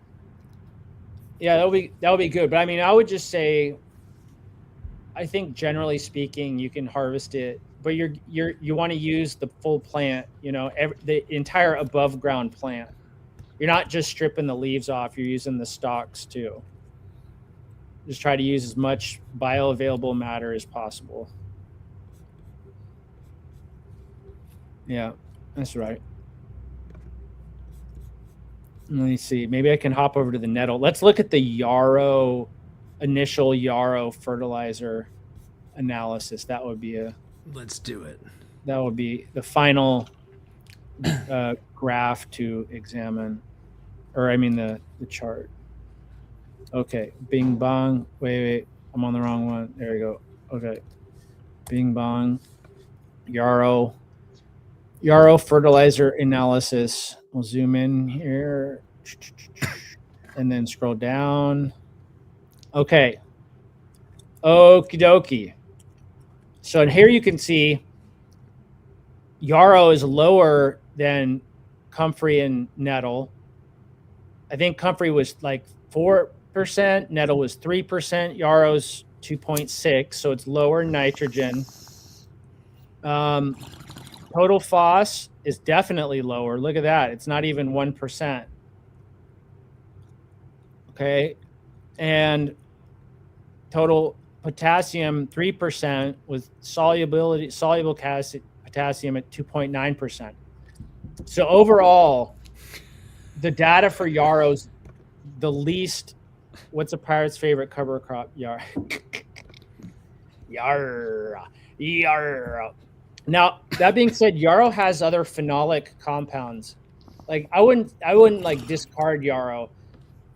that would be good. But I mean, I would just say, I think generally speaking, you can harvest it, but you want to use the full plant, the entire above ground plant. You're not just stripping the leaves off, you're using the stalks too. Just try to use as much bioavailable matter as possible. Yeah, that's right. Let me see. Maybe I can hop over to the nettle. Let's look at the initial yarrow fertilizer analysis. That would be Let's do it. That would be the final graph to examine, or I mean the chart. Okay, bing bong. Wait, I'm on the wrong one. There we go. Okay, bing bong. Yarrow fertilizer analysis. We'll zoom in here and then scroll down. Okay. Okie dokie. So in here you can see yarrow is lower than Comfrey and nettle. I think Comfrey was like 4%, nettle was 3%, yarrow's 2.6, so it's lower nitrogen. Total phos is definitely lower. Look at that. It's not even 1%. Okay. And total potassium 3% with soluble potassium at 2.9%. So overall, the data for yarrows, the least, what's a pirate's favorite cover crop? Yarrow. Now, that being said, yarrow has other phenolic compounds Like I wouldn't like discard yarrow.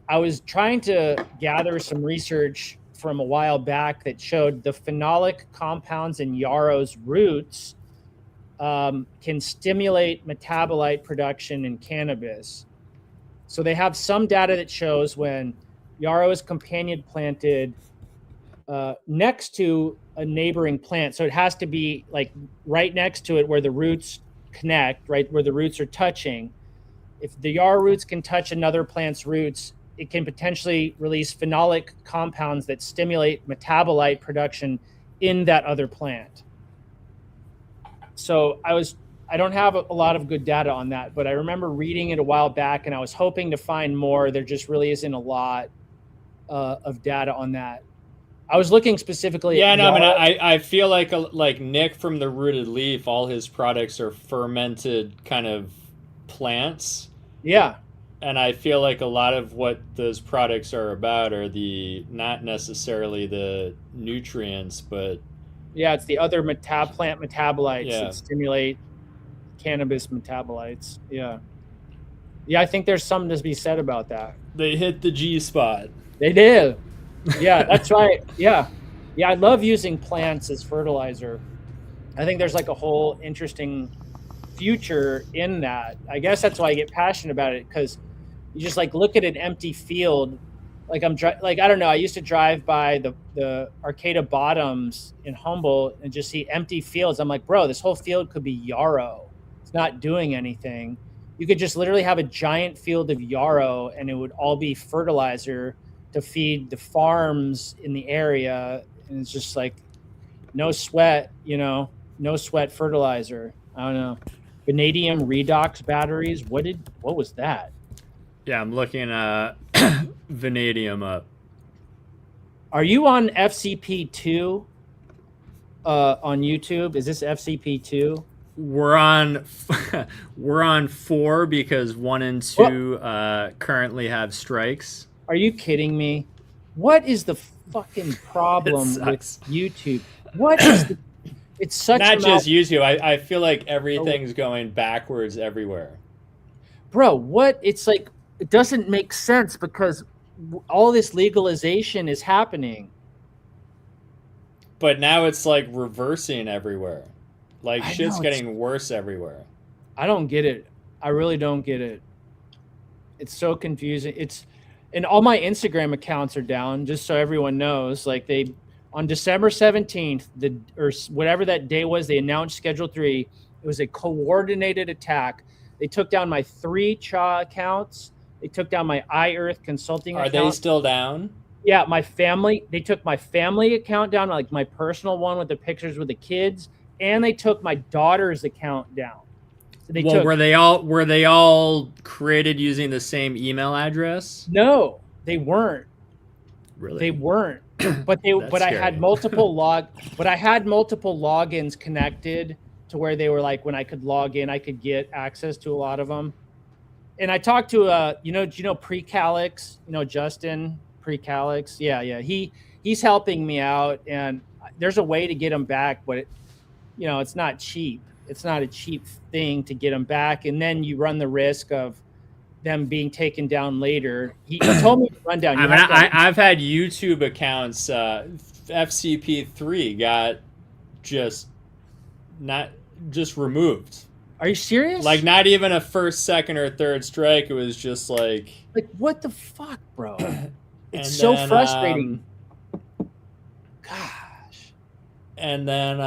I was trying to gather some research from a while back that showed the phenolic compounds in yarrow's roots can stimulate metabolite production in cannabis. So they have some data that shows when yarrow is companion planted next to a neighboring plant. So it has to be like right next to it where the roots connect, right where the roots are touching. If the yarrow roots can touch another plant's roots, it can potentially release phenolic compounds that stimulate metabolite production in that other plant. So I don't have a lot of good data on that, but I remember reading it a while back and I was hoping to find more. There just really isn't a lot of data on that. I was looking specifically Yeah, at no, I mean, yarrow. I feel like Nick from the Rooted Leaf, all his products are fermented kind of plants. Yeah. And I feel like a lot of what those products are about are not necessarily the nutrients, but Yeah, it's the other plant metabolites yeah. that stimulate cannabis metabolites. Yeah. Yeah, I think there's something to be said about that. They hit the G spot. They did. Yeah, that's right. Yeah. Yeah, I love using plants as fertilizer. I think there's like a whole interesting future in that. I guess that's why I get passionate about it, because you just like look at an empty field. Like I don't know. I used to drive by the Arcata Bottoms in Humboldt and just see empty fields. I'm like, bro, this whole field could be yarrow. It's not doing anything. You could just literally have a giant field of yarrow, and it would all be fertilizer to feed the farms in the area. And it's just like no sweat, no sweat fertilizer. I don't know. Vanadium redox batteries. What was that? Yeah, I'm looking vanadium up. Are you on FCP2 on YouTube? Is this FCP2? We're on 4 because 1 and 2 currently have strikes. Are you kidding me? What is the fucking problem with YouTube? What is it's such not just YouTube. I feel like everything's going backwards everywhere. Bro, what? It's like, it doesn't make sense because all this legalization is happening. But now it's like reversing everywhere. Like shit's getting worse everywhere. I don't get it. I really don't get it. It's so confusing. And all my Instagram accounts are down, just so everyone knows. Like on December 17th, or whatever that day was, they announced Schedule 3. It was a coordinated attack. They took down my 3 CHA accounts. They took down my iEarth consulting account. Are they still down? Yeah, my family. They took my family account down, like my personal one with the pictures with the kids, and they took my daughter's account down. So were they all created using the same email address? No, they weren't. Really? They weren't. But I had multiple logins connected to where they were like, when I could log in, I could get access to a lot of them. And I talked to do you know Precalix, Justin Precalix? Yeah. He's helping me out, and there's a way to get him back, but it's not cheap. It's not a cheap thing to get them back, and then you run the risk of them being taken down later. He told me to run down. I've had YouTube accounts. FCP3 got just removed. Are you serious? Like not even a first, second, or third strike. It was just like what the fuck, bro? It's so frustrating. Gosh. And then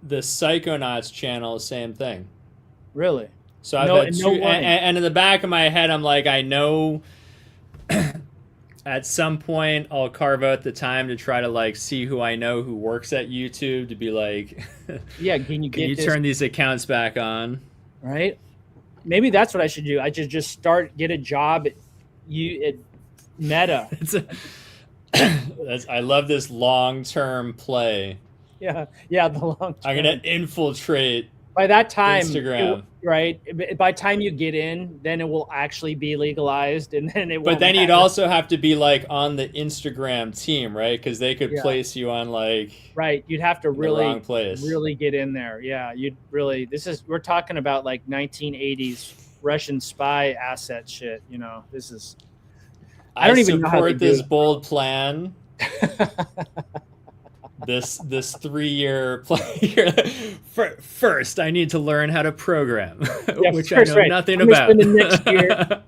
the Psychonauts channel, same thing. Really? So I've had 2, and in the back of my head, I'm like, I know at some point I'll carve out the time to try to like see who I know who works at YouTube to be like, yeah, can you turn these accounts back on? Right? Maybe that's what I should do. I should just get a job at Meta. I love this long-term play. Yeah, the long term. I'm gonna infiltrate by that time, Instagram. right? By the time you get in, then it will actually be legalized, and then it. But then you'd also have to be like on the Instagram team, right? Because they could place you on like right. You'd have to the wrong place. really get in there. Yeah, you'd really. We're talking about like 1980s Russian spy asset shit. You know, this is. I don't even know how to support this bold plan. this 3-year plan. First, I need to learn how to program, which I know nothing about. The next year.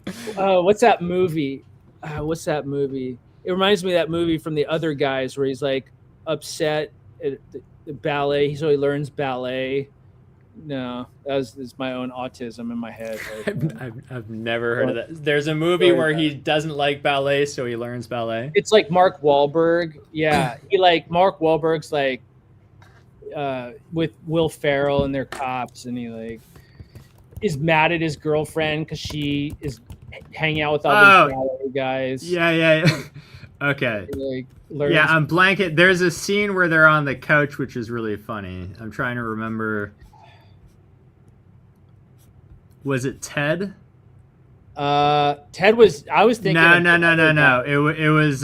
What's that movie? It reminds me of that movie from The Other Guys where he's like upset at the ballet. So he learns ballet. No, that's my own autism in my head. Right? I've never heard of that. There's a movie where he doesn't like ballet, so he learns ballet. It's like Mark Wahlberg. Yeah, Mark Wahlberg's like with Will Ferrell and they're cops, and he like is mad at his girlfriend because she is hanging out with all these ballet guys. Yeah. Okay. Yeah, I'm blanking. There's a scene where they're on the couch, which is really funny. I'm trying to remember. Was it Ted? Ted was. I was thinking. No. It was.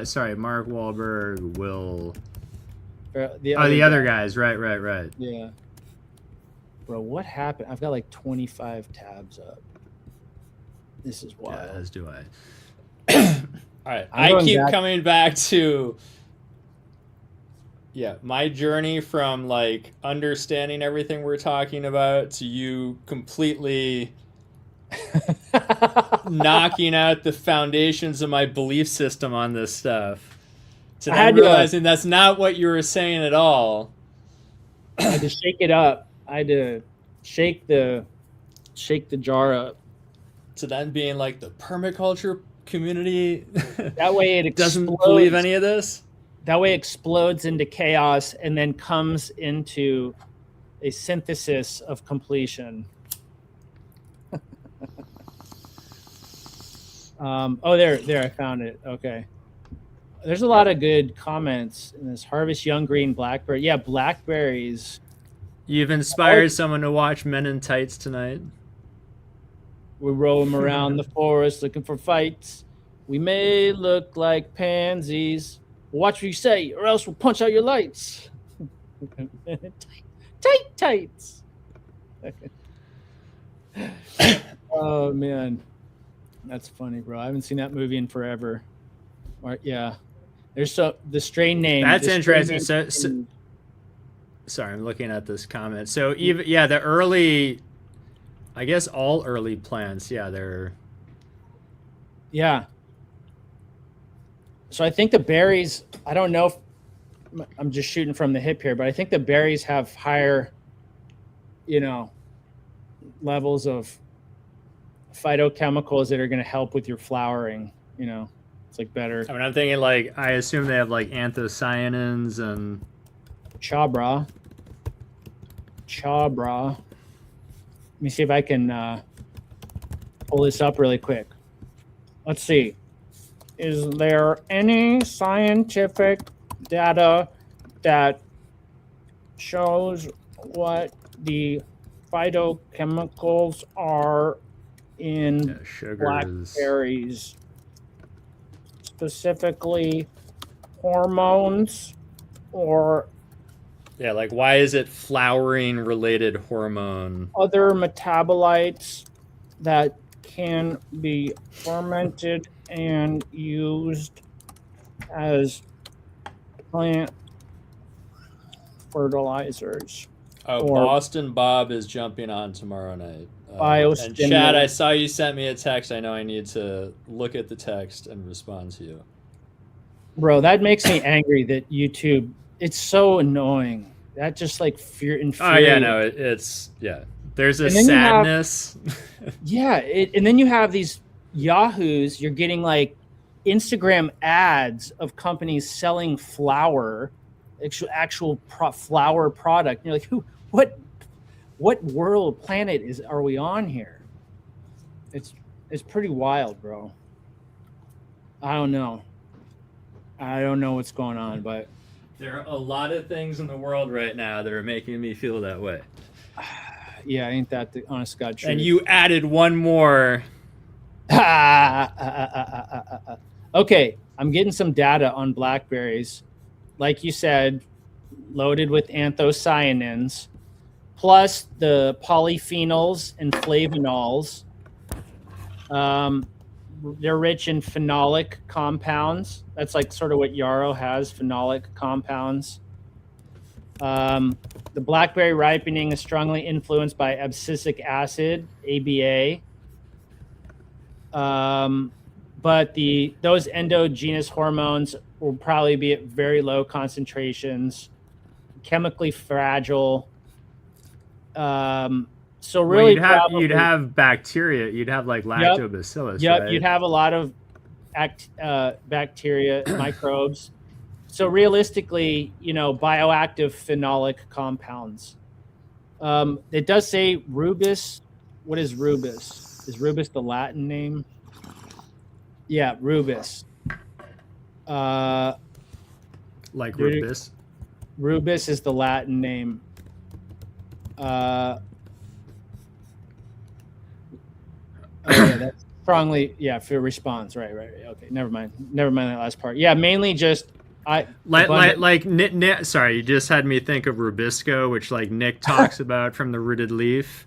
Sorry, Mark Wahlberg. Will. The other guys. Right. Yeah. Bro, what happened? I've got like 25 tabs up. This is wild. Yeah, as do I. All right, I keep coming back to. Yeah, my journey from like understanding everything we're talking about to you completely knocking out the foundations of my belief system on this stuff. To then realizing that's not what you were saying at all. I had to shake it up. I had to shake the jar up. To then being like the permaculture community. That way it doesn't believe any of this. That way it explodes into chaos and then comes into a synthesis of completion. There, I found it. Okay. There's a lot of good comments in this. Harvest young green blackberry. Yeah, blackberries. You've inspired someone to watch Men in Tights tonight. We roam around the forest looking for fights. We may look like pansies. Watch what you say, or else we'll punch out your lights. Tights. Oh man, that's funny, bro. I haven't seen that movie in forever. Yeah, there's the strain name. That's interesting. So, sorry, I'm looking at this comment. So even the early, I guess all early plants. Yeah, they're. Yeah. So I think the berries, I don't know if I'm just shooting from the hip here, but I think the berries have higher, levels of phytochemicals that are going to help with your flowering. It's like better. I mean, I'm thinking like, I assume they have like anthocyanins and. Chabra. Let me see if I can pull this up really quick. Let's see. Is there any scientific data that shows what the phytochemicals are in blackberries? Specifically hormones or... Yeah, like why is it flowering related hormone? Other metabolites that can be fermented and used as plant fertilizers. Oh, Boston Bob is jumping on tomorrow night. And Chad, I saw you sent me a text. I know I need to look at the text and respond to you. Bro, that makes me angry that YouTube, it's so annoying. That just like infuriates. Oh, yeah, no, it's, yeah. There's a sadness. And then you have these yahoos, you're getting like Instagram ads of companies selling flour, actual flour product. And you're like, what world planet are we on here? It's pretty wild, bro. I don't know what's going on, but there are a lot of things in the world right now that are making me feel that way. Yeah, ain't that the honest to God truth? And you added one more. Okay, I'm getting some data on blackberries. Like you said, loaded with anthocyanins, plus the polyphenols and flavonols. They're rich in phenolic compounds. That's like sort of what yarrow has, phenolic compounds. The blackberry ripening is strongly influenced by abscisic acid, ABA. But those endogenous hormones will probably be at very low concentrations, chemically fragile. So really, you'd have bacteria. You'd have like lactobacillus. Yep, right? You'd have a lot of bacteria, microbes. So realistically, bioactive phenolic compounds. It does say rubus. What is rubus? Is rubus the Latin name? Yeah, rubus. Like rubus. Rubus is the Latin name. That's strongly, for response. Right. Okay, never mind that last part. Yeah, mainly just sorry, you just had me think of rubisco, which like Nick talks about from the rooted leaf.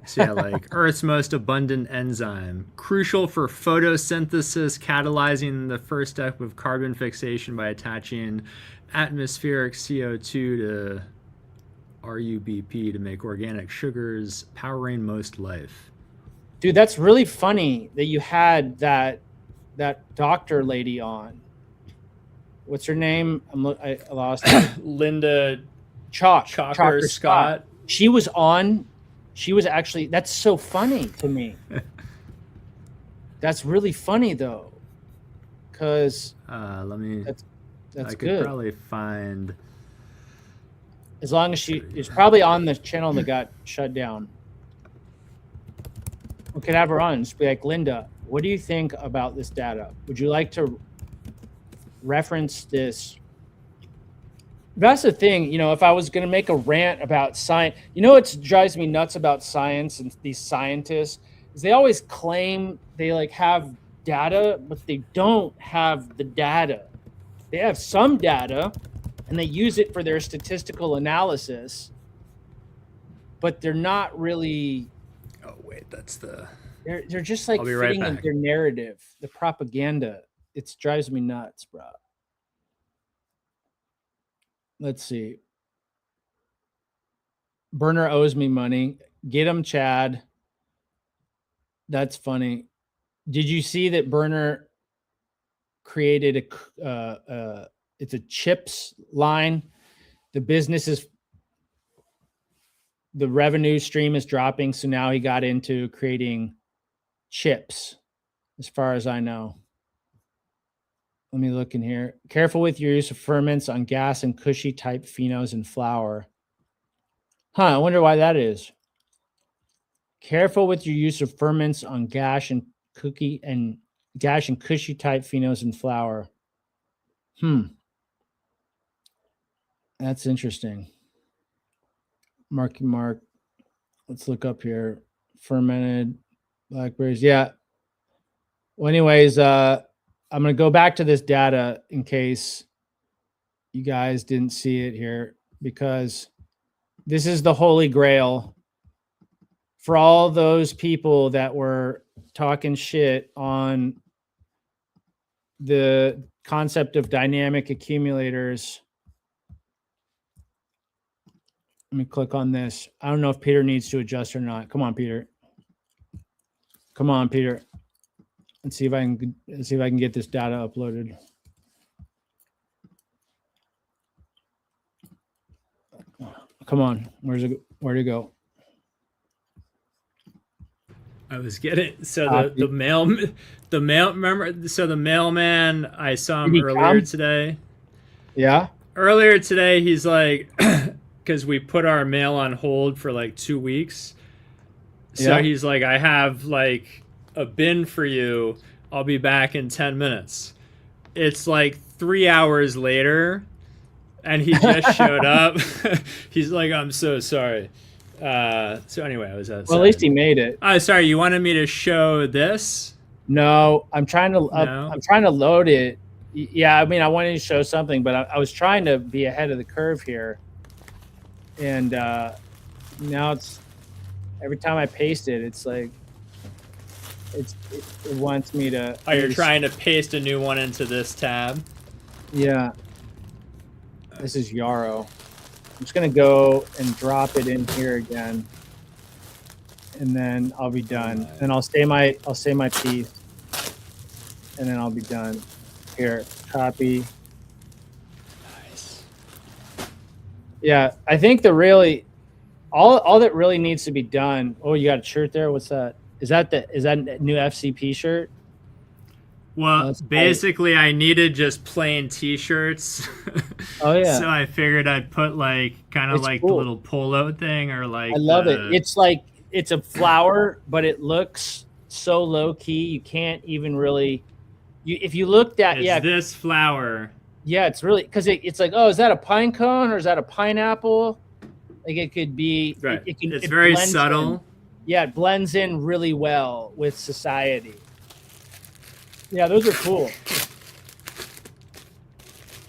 So yeah, like Earth's most abundant enzyme, crucial for photosynthesis, catalyzing the first step of carbon fixation by attaching atmospheric CO2 to RUBP to make organic sugars, powering most life. Dude, that's really funny that you had that doctor lady on. What's her name? I lost it. Linda Chalker Scott. She was on. She was actually. That's so funny to me. That's really funny though, because let me. That's I could good. Probably find. As long as she is probably on the channel that got shut down. We could have her on. Just be like, Linda, what do you think about this data? Would you like to reference this? That's the thing, if I was going to make a rant about science, what drives me nuts about science and these scientists is they always claim they like have data, but they don't have the data. They have some data and they use it for their statistical analysis, but they're not really. Oh wait, that's the. They're just like fitting in their narrative, the propaganda. It drives me nuts, bro. Let's see. Burner owes me money. Get him, Chad. That's funny. Did you see that Burner created it's a chips line? The revenue stream is dropping, so now he got into creating chips, as far as I know. Let me look in here. Careful with your use of ferments on gas and cushy type phenos in flour. I wonder why that is. Careful with your use of ferments on gas and cushy type phenos in flour. That's interesting. Mark. Let's look up here. Fermented blackberries. Yeah. Well, anyways, I'm going to go back to this data in case you guys didn't see it here, because this is the holy grail for all those people that were talking shit on the concept of dynamic accumulators. Let me click on this. I don't know if Peter needs to adjust or not. Come on, Peter. Let's see if I can get this data uploaded. Come on, where'd it go? I was getting the mail. Remember, so the mailman, I saw him earlier today. Yeah. Earlier today, he's like, because we put our mail on hold for like 2 weeks. So he's like, I have like a bin for you. I'll be back in 10 minutes. It's like 3 hours later, and he just showed up. He's like, I'm so sorry. So anyway, I was outside. Well, at least he made it. Oh, sorry. You wanted me to show this? No, I'm trying to. No? I'm trying to load it. Yeah, I mean, I wanted to show something, but I was trying to be ahead of the curve here, and now it's every time I paste it, it's like it wants me to. Oh, you're trying to paste a new one into this tab? Yeah. This is Yarrow. I'm just gonna go and drop it in here again, and then I'll be done. And I'll say my piece, and then I'll be done. Here, copy. Nice. Yeah, I think all that really needs to be done. Oh, you got a shirt there. What's that? Is that a new FCP shirt? Well, basically, I needed just plain T-shirts. Oh yeah. So I figured I'd put like kind of like cool. The little polo thing, or like. I love it. It's like it's a flower, but it looks so low key. You can't even really. If you looked at this flower. Yeah, it's really because it's like, oh, is that a pine cone or is that a pineapple? Like it could be. Right. It's very subtle. Yeah, it blends in really well with society. Yeah, those are cool.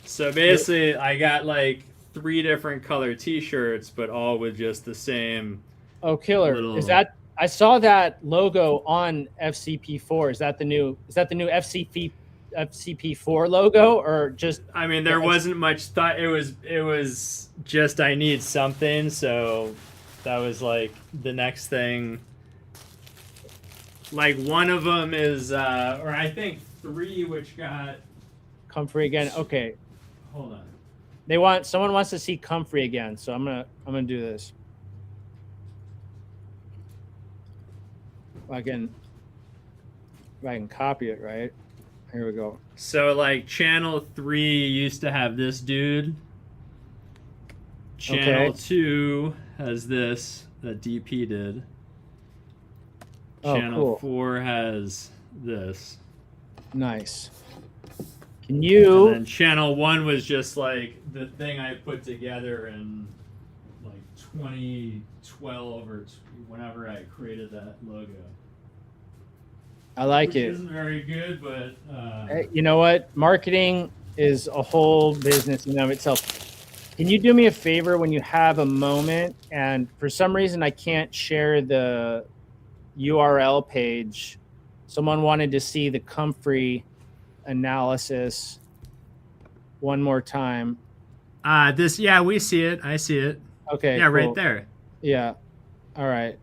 So basically, I got like 3 different color T-shirts, but all with just the same. Oh, killer! Is that? I saw that logo on FCP4. Is that the new FCP4 logo, or just? I mean, there wasn't much thought. It was just I need something, so that was like the next thing. Like one of them is, or I think 3, which got Comfrey again. Okay, hold on. Someone wants to see Comfrey again, so I'm gonna do this. If I can copy it right. Here we go. So like channel 3 used to have this dude. Channel 2 has this that DP did. Channel 4 has this. Nice. Can you? And then channel 1 was just like the thing I put together in like 2012 or whenever I created that logo. I like it. Isn't very good, but you know what? Marketing is a whole business in and of itself. Can you do me a favor when you have a moment? And for some reason, I can't share the URL page. Someone wanted to see the Comfrey analysis one more time. We see it. I see it. Okay. Yeah, cool. Right there. Yeah. All right.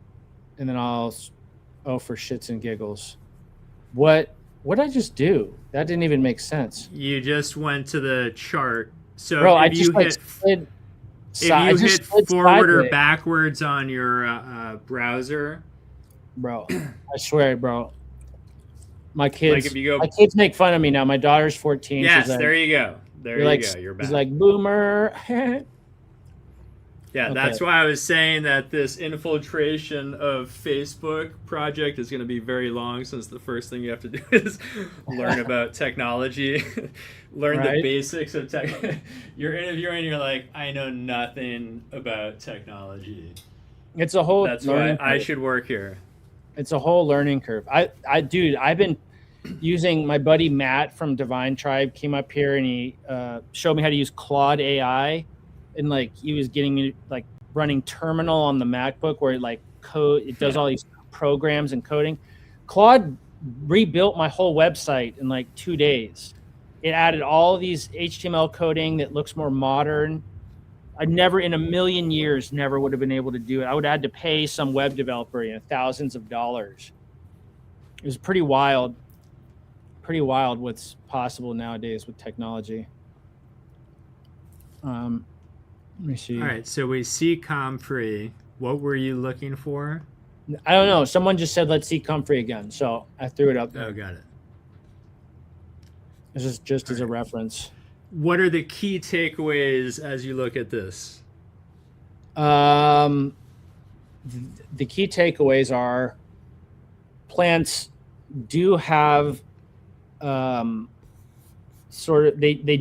And then for shits and giggles. What did I just do? That didn't even make sense. You just went to the chart. So bro, if you hit forward sideways. Or backwards on your browser. Bro, I swear, bro. My kids, like if you go, my kids make fun of me now. My daughter's 14. Yes, like, there you go. There you go. You're back. She's like, boomer. Yeah, that's why I was saying that this infiltration of Facebook project is going to be very long, since the first thing you have to do is learn about technology, learn the basics of tech. You're interviewing, you're like, I know nothing about technology. It's a whole. That's why I should work here. It's a whole learning curve. Dude, I've been using my buddy Matt from Divine Tribe came up here and he showed me how to use Claude AI. And like he was getting me like running terminal on the MacBook where it does all these programs and coding. Claude rebuilt my whole website in like 2 days. It added all these HTML coding that looks more modern. I never in a million years would have been able to do it. I would have had to pay some web developer thousands of dollars. It was pretty wild what's possible nowadays with technology. Let me see. All right, so we see Comfrey. What were you looking for? I don't know. Someone just said, let's see Comfrey again. So I threw it up there. Oh, got it. This is just as a reference. What are the key takeaways as you look at this? The key takeaways are plants do have they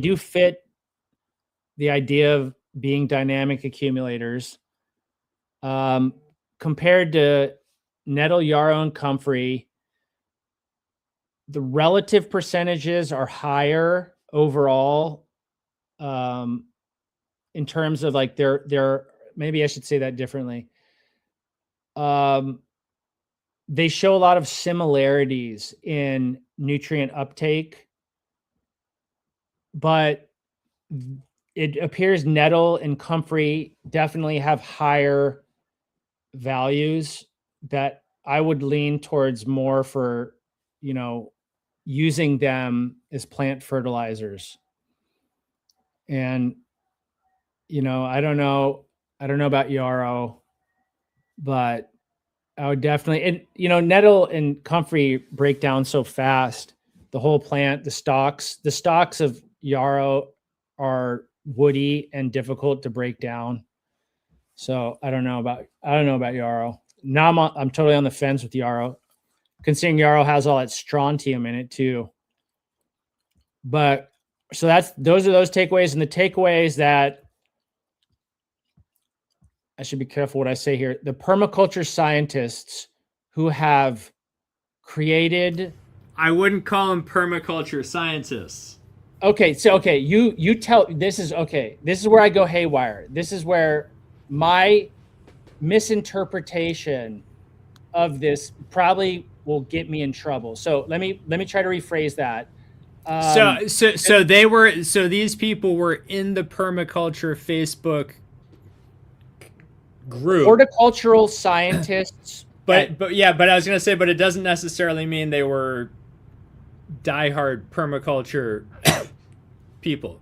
do fit the idea of being dynamic accumulators. Compared to nettle, yarrow, and comfrey, the relative percentages are higher overall, in terms of like their maybe I should say that differently. They show a lot of similarities in nutrient uptake, but it appears nettle and comfrey definitely have higher values that I would lean towards more for, using them as plant fertilizers. And, I don't know about yarrow, but I would definitely, and nettle and comfrey break down so fast. The whole plant, the stalks of yarrow are woody and difficult to break down. So I don't know about yarrow. Now I'm totally on the fence with yarrow, considering yarrow has all that strontium in it too. But so those are those takeaways, and the takeaways that I should be careful what I say here. The permaculture scientists who have created. I wouldn't call them permaculture scientists. Okay, so you tell. This is where I go haywire. This is where my misinterpretation of this probably will get me in trouble. So let me try to rephrase that. So these people were in the permaculture Facebook group, horticultural scientists. But I was gonna say, but it doesn't necessarily mean they were diehard permaculture people.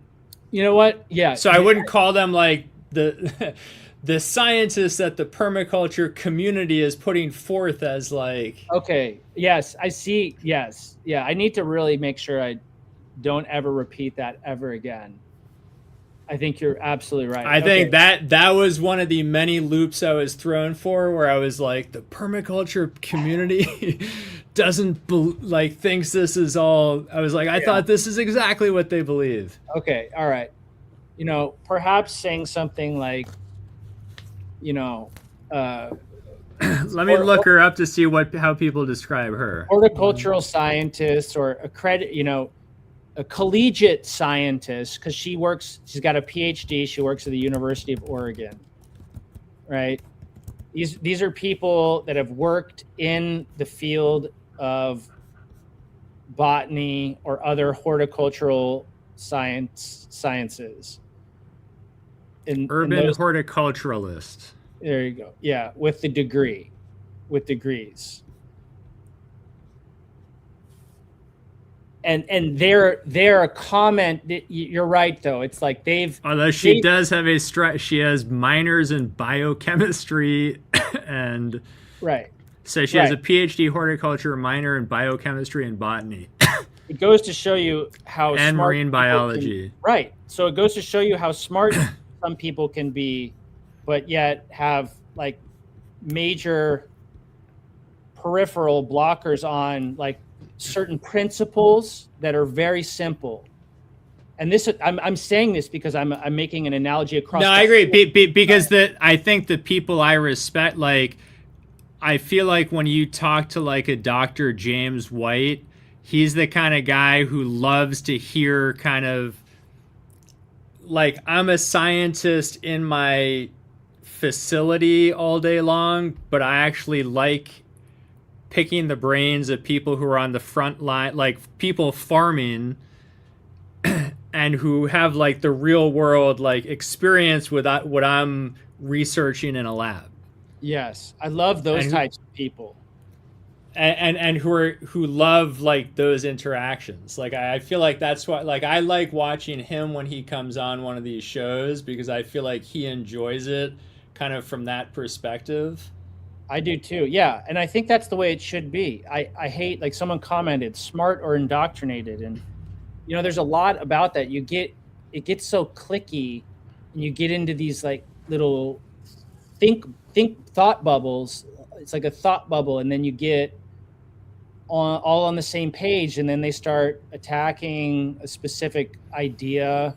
You know what? Yeah. So I wouldn't call them like the scientists that the permaculture community is putting forth as like. Okay. Yes, I see. Yes. Yeah. I need to really make sure I don't ever repeat that ever again. I think you're absolutely right. I think that was one of the many loops I was thrown for, where I was like, the permaculture community doesn't thinks this is all. I was like, I thought this is exactly what they believe. Okay, all right. Perhaps saying something like, let me look her up to see how people describe her. Horticultural scientist or a collegiate scientist, because she's got a PhD. She works at the University of Oregon, right? These are people that have worked in the field of botany or other horticultural sciences. Urban horticulturalist. There you go. Yeah, with degrees. And they're a comment. You're right, though. It's like although she does have she has minors in biochemistry and right. So she has a PhD horticulture, minor in biochemistry and botany. It goes to show you how and smart marine biology. Right. So it goes to show you how smart some people can be, but yet have like major peripheral blockers on like certain principles that are very simple. And this, I'm saying this because I'm making an analogy across. No, I agree. Because I think the people I respect, like, I feel like when you talk to like a Dr. James White, he's the kind of guy who loves to hear kind of like, I'm a scientist in my facility all day long, but I actually like picking the brains of people who are on the front line, like people farming and who have like the real world like experience with what I'm researching in a lab. Yes, I love those types of people. And who love like those interactions. Like I feel like that's why, like, I like watching him when he comes on one of these shows, because I feel like he enjoys it kind of from that perspective. I do too. Yeah. And I think that's the way it should be. I hate, like someone commented, smart or indoctrinated. And, there's a lot about that. It gets so clicky, and you get into these like little think thought bubbles. It's like a thought bubble. And then you get all on the same page. And then they start attacking a specific idea.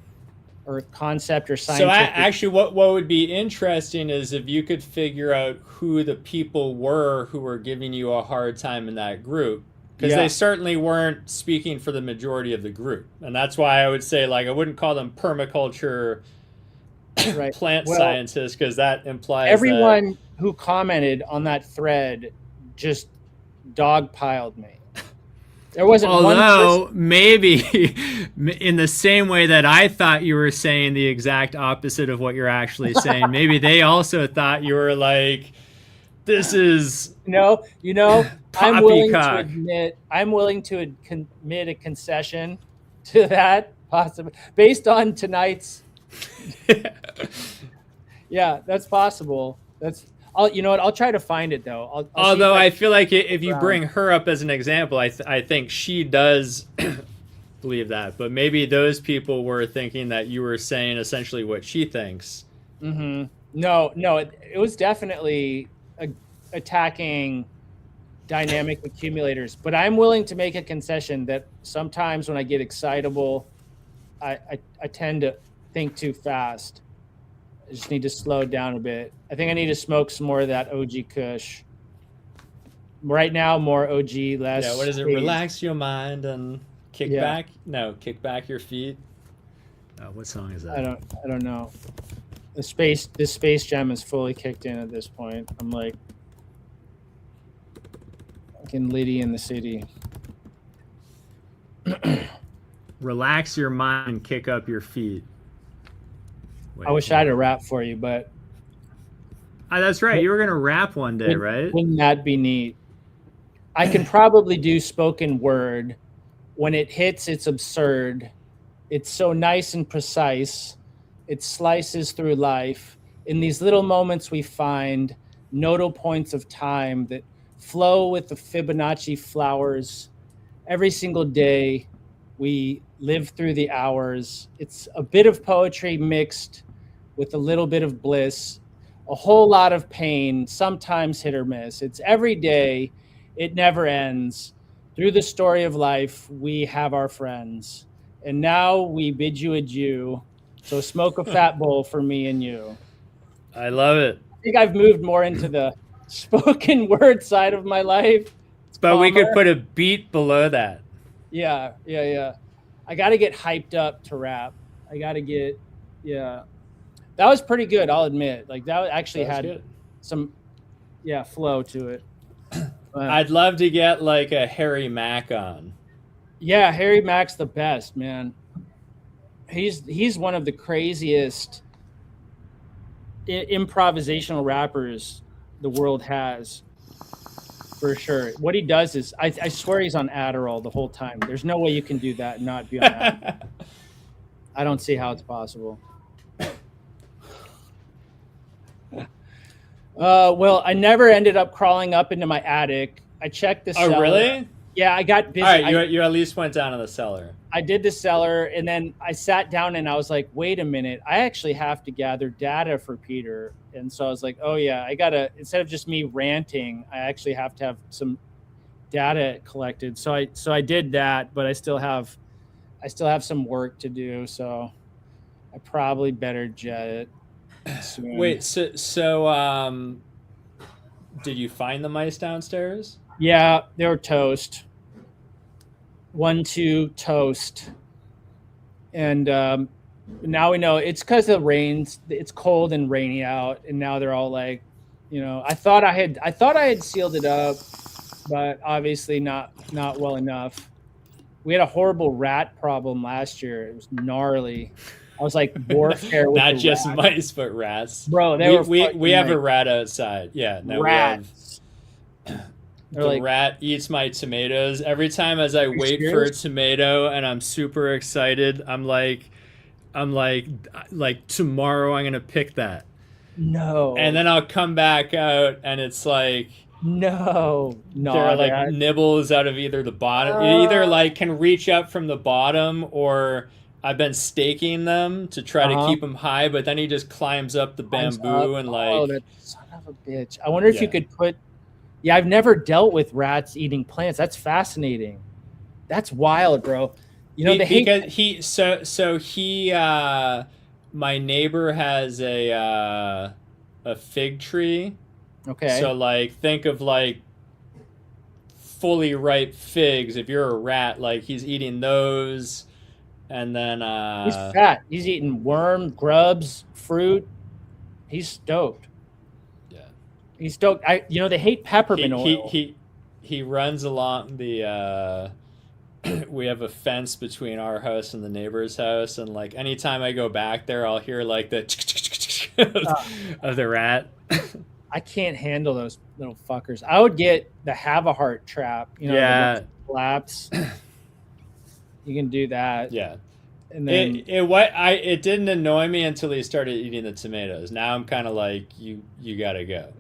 or concept or So scientific. actually, what would be interesting is if you could figure out who the people were who were giving you a hard time in that group, because Yeah. they certainly weren't speaking for the majority of the group, and that's why I would say, like, I wouldn't call them permaculture Right. plant Well, scientists, because that implies that. everyone who commented on that thread just dogpiled me. There wasn't one person. Although maybe in the same way that I thought you were saying the exact opposite of what you're actually saying, maybe they also thought you were like, this is I'm willing poppycock. I'm willing to admit a concession to that, possibly based on tonight's. Yeah, that's possible. You know what? I'll try to find it though. I'll Although I feel like if you bring her up as an example, I think she does believe that. But maybe those people were thinking that you were saying essentially what she thinks. Mm-hmm. No, it was definitely attacking dynamic accumulators. But I'm willing to make a concession that sometimes when I get excitable, I tend to think too fast. I just need to slow down a bit. I think I need to smoke some more of that OG Kush. Right now, more OG, less. Yeah, what is it? haze. Relax your mind and kick back. No, kick back your feet. What song is that? I don't know. This Space Jam is fully kicked in at this point. I'm like fucking Liddy in the city. Relax your mind and kick up your feet. Wait, I wish I had a rap for you, but that's right. You were gonna rap one day, right? Wouldn't that be neat? I can probably do spoken word. When it hits, it's absurd. It's so nice and precise. It slices through life. In these little moments we find nodal points of time that flow with the Fibonacci flowers. Every single day we live through the hours. It's a bit of poetry mixed with a little bit of bliss, a whole lot of pain, sometimes hit or miss. It's every day. It never ends. Through the story of life, we have our friends. And now we bid you adieu. So smoke a fat bowl for me and you. I love it. I think I've moved more into the spoken word side of my life. But we could put a beat below that. Yeah. I got to get hyped up to rap. That was pretty good, I'll admit. Like that actually had good. Some flow to it. I'd love to get like a Harry Mack on. Yeah, Harry Mack's the best, man. He's one of the craziest improvisational rappers the world has, for sure. What he does is, I swear he's on Adderall the whole time. There's no way you can do that and not be on Adderall. I don't see how it's possible. Well, I never ended up crawling up into my attic. I checked the cellar. Oh, really? Yeah, I got busy. All right, you at least went down to the cellar. I did the cellar, and then I sat down and I was like, wait a minute, I actually have to gather data for Peter. And so I was like, oh yeah, I gotta, instead of just me ranting, I actually have to have some data collected. So I did that, but I still have some work to do. So I probably better jet it soon. Wait, so did you find the mice downstairs? Yeah, they were toast. 1, 2, toast. And now we know it's because of the rains. It's cold and rainy out, and now they're all like, I thought I had sealed it up, but obviously not well enough. We had a horrible rat problem last year. It was gnarly. I was like warfare with not just rats. Mice, but rats. Bro, we have a rat outside. Yeah, no, rats. The rat eats my tomatoes. Every time as I wait for a tomato and I'm super excited, I'm like tomorrow I'm gonna pick that. No. And then I'll come back out and it's like no. There are like nibbles out of either the bottom. It either like can reach up from the bottom, or I've been staking them to try to keep him high, but then he just climbs up the bamboo and like. Oh, that son of a bitch! I wonder if you could put. Yeah, I've never dealt with rats eating plants. That's fascinating. That's wild, bro. They hate. Because he my neighbor has a fig tree. Okay. So like think of like fully ripe figs. If you're a rat, like he's eating those, and then He's fat. He's eating worm, grubs, fruit. He's stoked. yeah. He's stoked. They hate he peppermint he oil. he he runs along the we have a fence between our house and the neighbor's house, and like anytime I go back there I'll hear like the of the rat. I can't handle those little fuckers. I would get the have a heart trap. Yeah. The collapse. You can do that. Yeah. And then It didn't annoy me until he started eating the tomatoes. Now I'm kind of like you gotta go.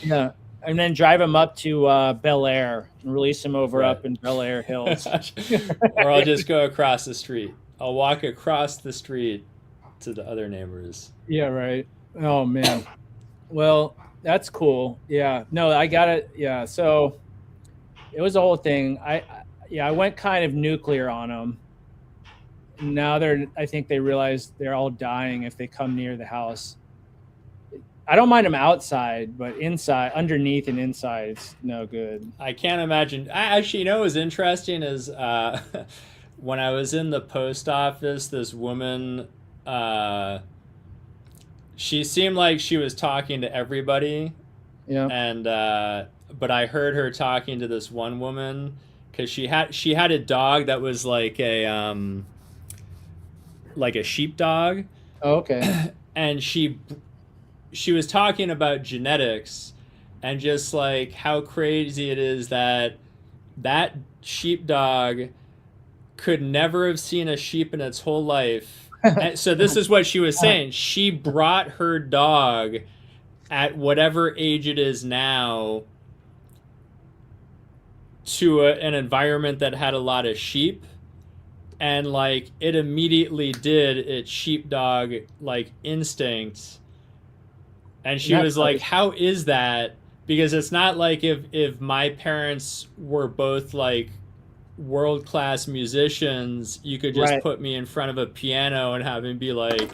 yeah, and then drive him up to Bel Air and release him over Right. up in Bel Air Hills. Or I'll just go across the street. I'll walk across the street to the other neighbors. Yeah, right. Oh man. Well, that's cool. Yeah. No, I got it. Yeah. So it was a whole thing. I went kind of nuclear on them. Now I think they realize they're all dying if they come near the house. I don't mind them outside, but inside, underneath and inside, it's no good. I can't imagine. Actually, what was interesting is when I was in the post office, this woman, she seemed like she was talking to everybody. Yeah. And but I heard her talking to this one woman because she had a dog that was like a sheepdog. Oh, okay. And she was talking about genetics and just like how crazy it is that sheepdog could never have seen a sheep in its whole life. And so this is what she was saying. She brought her dog at whatever age it is now to an environment that had a lot of sheep, and like it immediately did its sheepdog like instinct. And she was like, how is that? Because it's not like if my parents were both like world-class musicians, you could just put me in front of a piano and have him be like,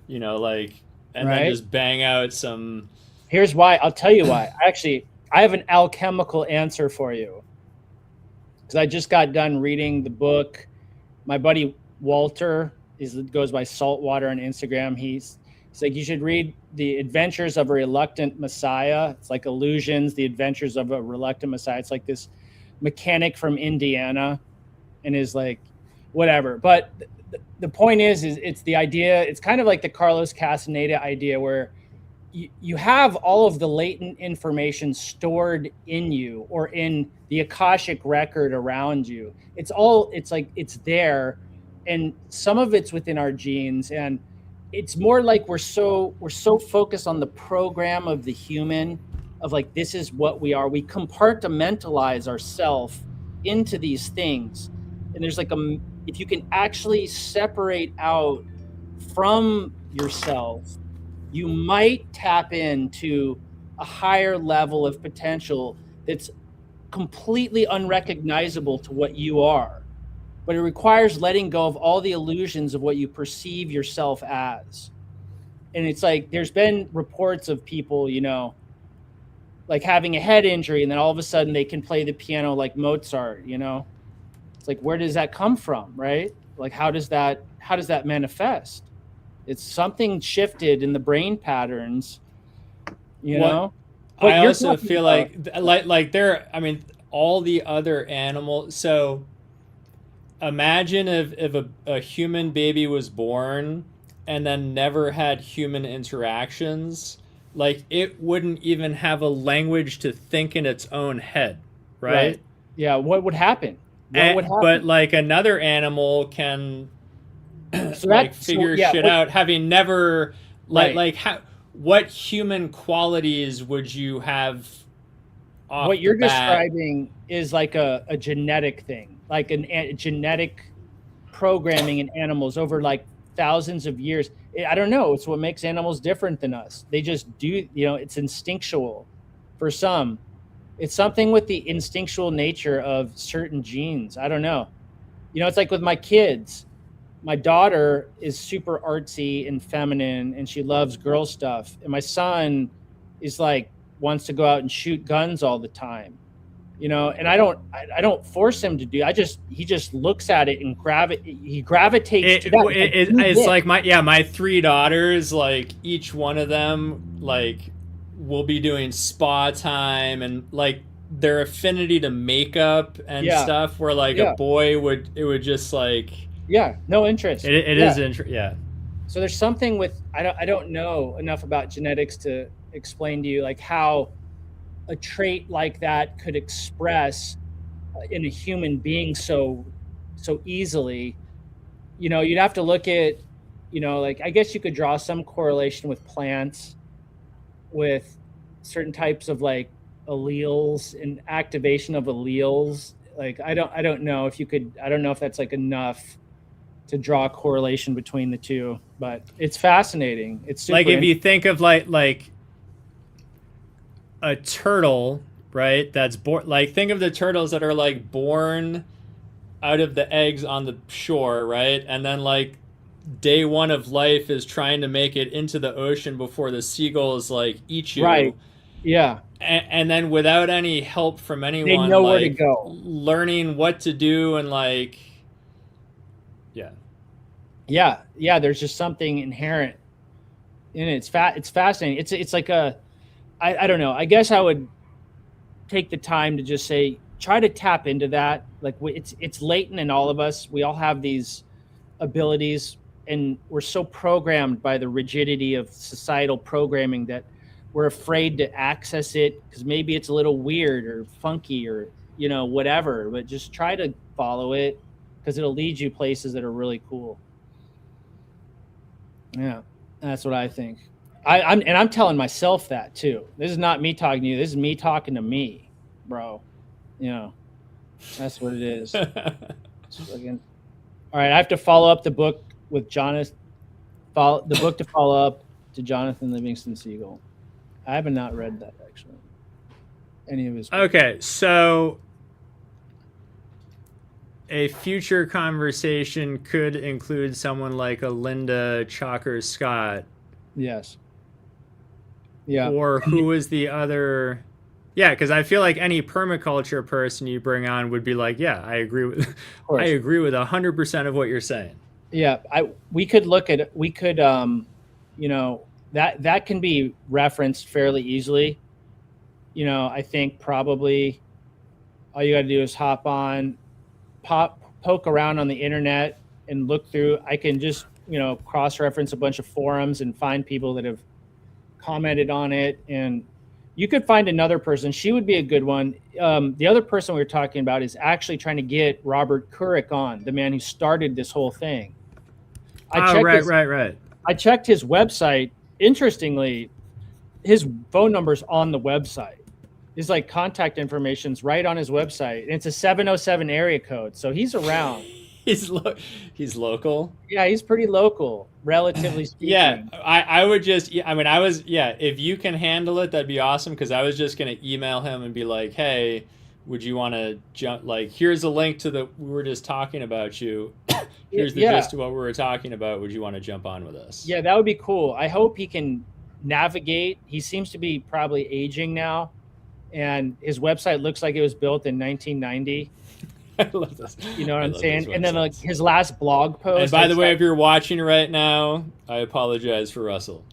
and then just bang out some. Here's why. I'll tell you why. Actually, I have an alchemical answer for you. Because I just got done reading the book. My buddy Walter goes by Saltwater on Instagram. He's like, you should read The Adventures of a Reluctant Messiah. It's like Illusions, The Adventures of a Reluctant Messiah. It's like this mechanic from Indiana and is like, whatever. But the point is it's the idea. It's kind of like the Carlos Castaneda idea where you have all of the latent information stored in you or in the Akashic record around you. It's like it's there, and some of it's within our genes, and it's more like we're so focused on the program of the human of like, this is what we are. We compartmentalize ourselves into these things, and there's like if you can actually separate out from yourself, you might tap into a higher level of potential that's completely unrecognizable to what you are. But it requires letting go of all the illusions of what you perceive yourself as. And it's like, there's been reports of people, like having a head injury, and then all of a sudden they can play the piano like Mozart, It's like, where does that come from, right? Like, how does that manifest? It's something shifted in the brain patterns, know? But I also feel like there, I mean, all the other animals. So imagine if a human baby was born and then never had human interactions, like it wouldn't even have a language to think in its own head, right? Yeah, what would happen? But like another animal can figure shit out, having never what human qualities would you have off what you're the bat? describing is like a genetic thing, like a genetic programming in animals over like thousands of years. I don't know, it's what makes animals different than us. They just do, it's instinctual for some. It's something with the instinctual nature of certain genes. I don't know. It's like with my kids. My daughter is super artsy and feminine, and she loves girl stuff. And my son is like wants to go out and shoot guns all the time. And I don't force him to do. He just looks at it and he gravitates to that. It's like my 3 daughters, like each one of them like will be doing spa time, and like their affinity to makeup and stuff, where like a boy would just like no interest. It is interest. So there's something with I don't know enough about genetics to explain to you like how a trait like that could express in a human being so easily. You'd have to look at, like I guess you could draw some correlation with plants, with certain types of like alleles and activation of alleles. Like I don't know if you could. I don't know if that's like enough to draw a correlation between the two, but it's fascinating. It's super like if you think of like a turtle, right? That's born, like think of the turtles that are like born out of the eggs on the shore, right? And then like day one of life is trying to make it into the ocean before the seagulls like eat you. Right. Yeah. And then without any help from anyone, they know like, where to go. Learning what to do and like yeah, there's just something inherent in it. It's fascinating. It's like I don't know. I guess I would take the time to just say, try to tap into that. Like it's latent in all of us. We all have these abilities, and we're so programmed by the rigidity of societal programming that we're afraid to access it because maybe it's a little weird or funky or, whatever, but just try to follow it because it'll lead you places that are really cool. Yeah, that's what I think. I'm telling myself that too. This is not me talking to you. This is me talking to me, bro. That's what it is. All right, I have to follow up the book with Jonathan. The book to follow up to Jonathan Livingston Seagull. I have not read that actually. Any of his books. Okay, so a future conversation could include someone like a Linda Chalker Scott. Yes. Yeah. Or who is the other? Yeah, because I feel like any permaculture person you bring on would be like, yeah, I agree with 100% of what you're saying. Yeah, we could that can be referenced fairly easily. I think probably all you got to do is hop on, poke around on the internet and look through. I can just cross-reference a bunch of forums and find people that have commented on it, and you could find another person. She would be a good one. The other person we were talking about is actually trying to get Robert Couric on, the man who started this whole thing. Right. I checked his website. Interestingly, his phone number's on the website. His like contact information's right on his website. And it's a 707 area code, so he's around. He's local. Yeah, he's pretty local, relatively speaking. Yeah, I would just. If you can handle it, that'd be awesome. Because I was just gonna email him and be like, hey, would you want to jump? Like, here's a link to we were just talking about you. Here's the gist of what we were talking about. Would you want to jump on with us? Yeah, that would be cool. I hope he can navigate. He seems to be probably aging now, and his website looks like it was built in 1990. I love this. You know what I'm saying? And then like his last blog post. And by the way, if you're watching right now, I apologize for Russell.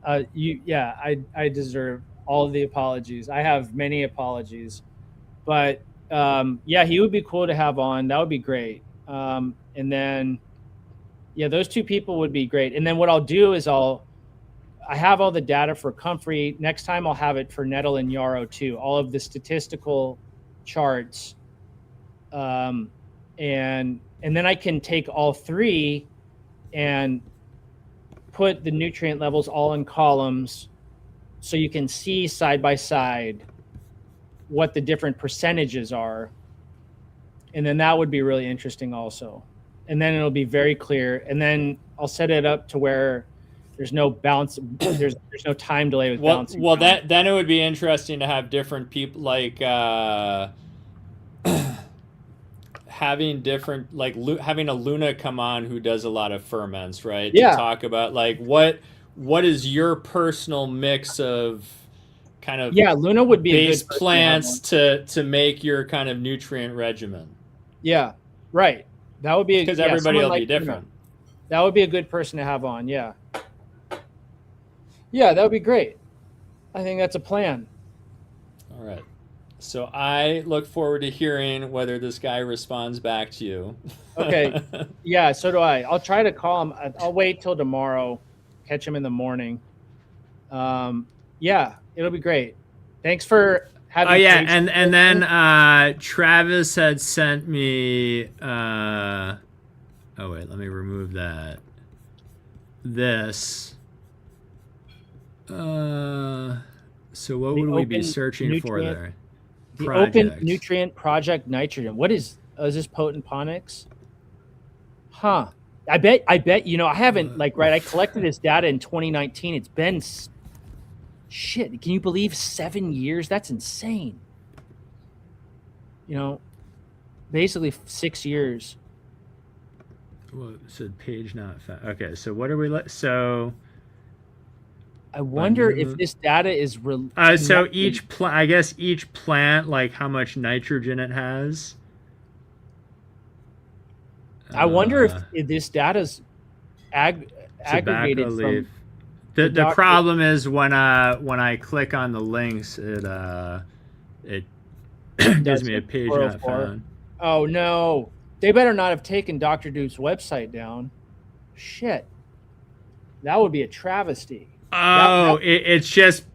I deserve all of the apologies. I have many apologies, but he would be cool to have on. That would be great. And then, those two people would be great. And then what I'll do is I have all the data for Comfrey. Next time I'll have it for Nettle and Yarrow too. All of the statistical charts. And then I can take all three and put the nutrient levels all in columns so you can see side by side what the different percentages are. And then that would be really interesting also. And then it'll be very clear. And then I'll set it up to where there's no bounce. There's no time delay with bouncing. Well, then it would be interesting to have different people, like having different, like having a Luna come on who does a lot of ferments, right? To Yeah. talk about like what is your personal mix of kind of Yeah, Luna would be a base good person to have plants on. to make your kind of nutrient regimen, Yeah, right. That would be because everybody someone will like be Luna. different. That would be a good person to have on. Yeah. Yeah, that would be great. I think that's a plan. All right. So I look forward to hearing whether this guy responds back to you. Okay. Yeah, so do I. I'll try to call him. I'll wait till tomorrow, catch him in the morning. Yeah, it'll be great. Thanks for having Oh yeah, patience and with then me. Travis had sent me. Oh wait, let me remove that. This. So what The would we be open searching for nutrient there? The Open Project. Nutrient Project Nitrogen. What is this potent ponics? Huh. I bet I haven't I collected this data in 2019. It's been shit. Can you believe 7 years? That's insane. Basically 6 years. Well, it said page not found. Okay, so what are we? So I wonder if this data is so each plant, I guess each plant, like how much nitrogen it has. I wonder if this data's aggregated leaf. from The problem is when I click on the links, it gives me a page not found. Oh no, they better not have taken Dr. Dupe's website down. Shit, that would be a travesty. Oh, it's just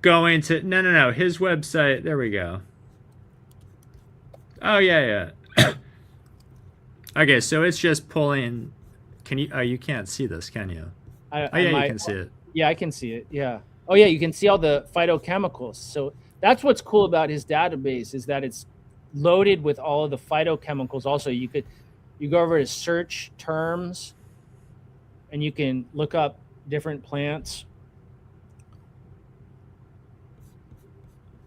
going to no. His website. There we go. Oh yeah. Okay, so it's just pulling. Can you? Oh, you can't see this, can you? You can see it. Yeah, I can see it. Yeah. Oh yeah, you can see all the phytochemicals. So that's what's cool about his database is that it's loaded with all of the phytochemicals. Also, you go over to search terms, and you can look up different plants.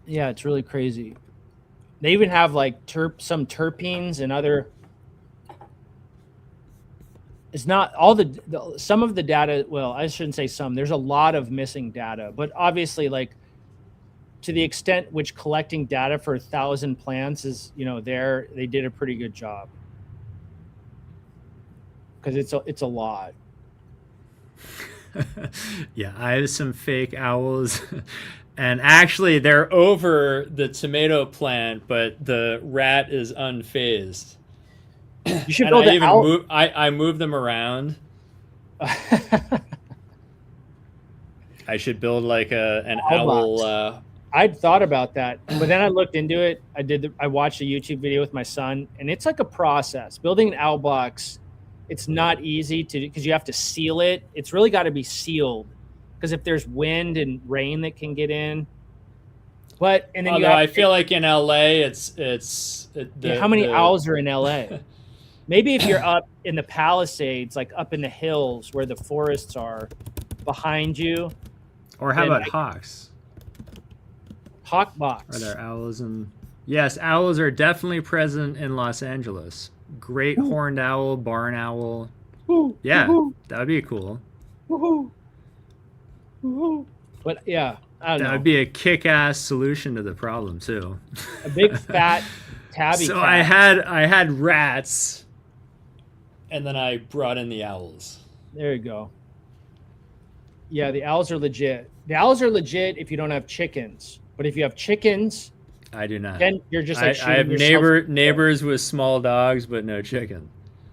Yeah, it's really crazy. They even have like some terpenes and other. It's not all some of the data. Well, I shouldn't say some. There's a lot of missing data, but obviously, like to the extent which collecting data for 1,000 plants is, they did a pretty good job because it's a lot. Yeah, I have some fake owls. And actually, they're over the tomato plant, but the rat is unfazed. You should build an owl. I move them around. I should build like an owl. I'd thought about that, but then I looked into it. I watched a YouTube video with my son, and it's like a process. Building an owl box, it's not easy because you have to seal it. It's really got to be sealed. Because if there's wind and rain that can get in, I feel like in LA, how many owls are in LA? Maybe if you're up in the Palisades, like up in the hills where the forests are behind you. Or how about hawks? Hawk box. Are there owls Yes, owls are definitely present in Los Angeles. Great horned owl, barn owl. Yeah, that would be cool. But yeah, I don't know. That would be a kick-ass solution to the problem too. A big fat tabby. So cat. I had rats, and then I brought in the owls. There you go. Yeah, the owls are legit. The owls are legit if you don't have chickens. But if you have chickens, I do not. Then you're just like I have neighbors with small dogs, but no chicken.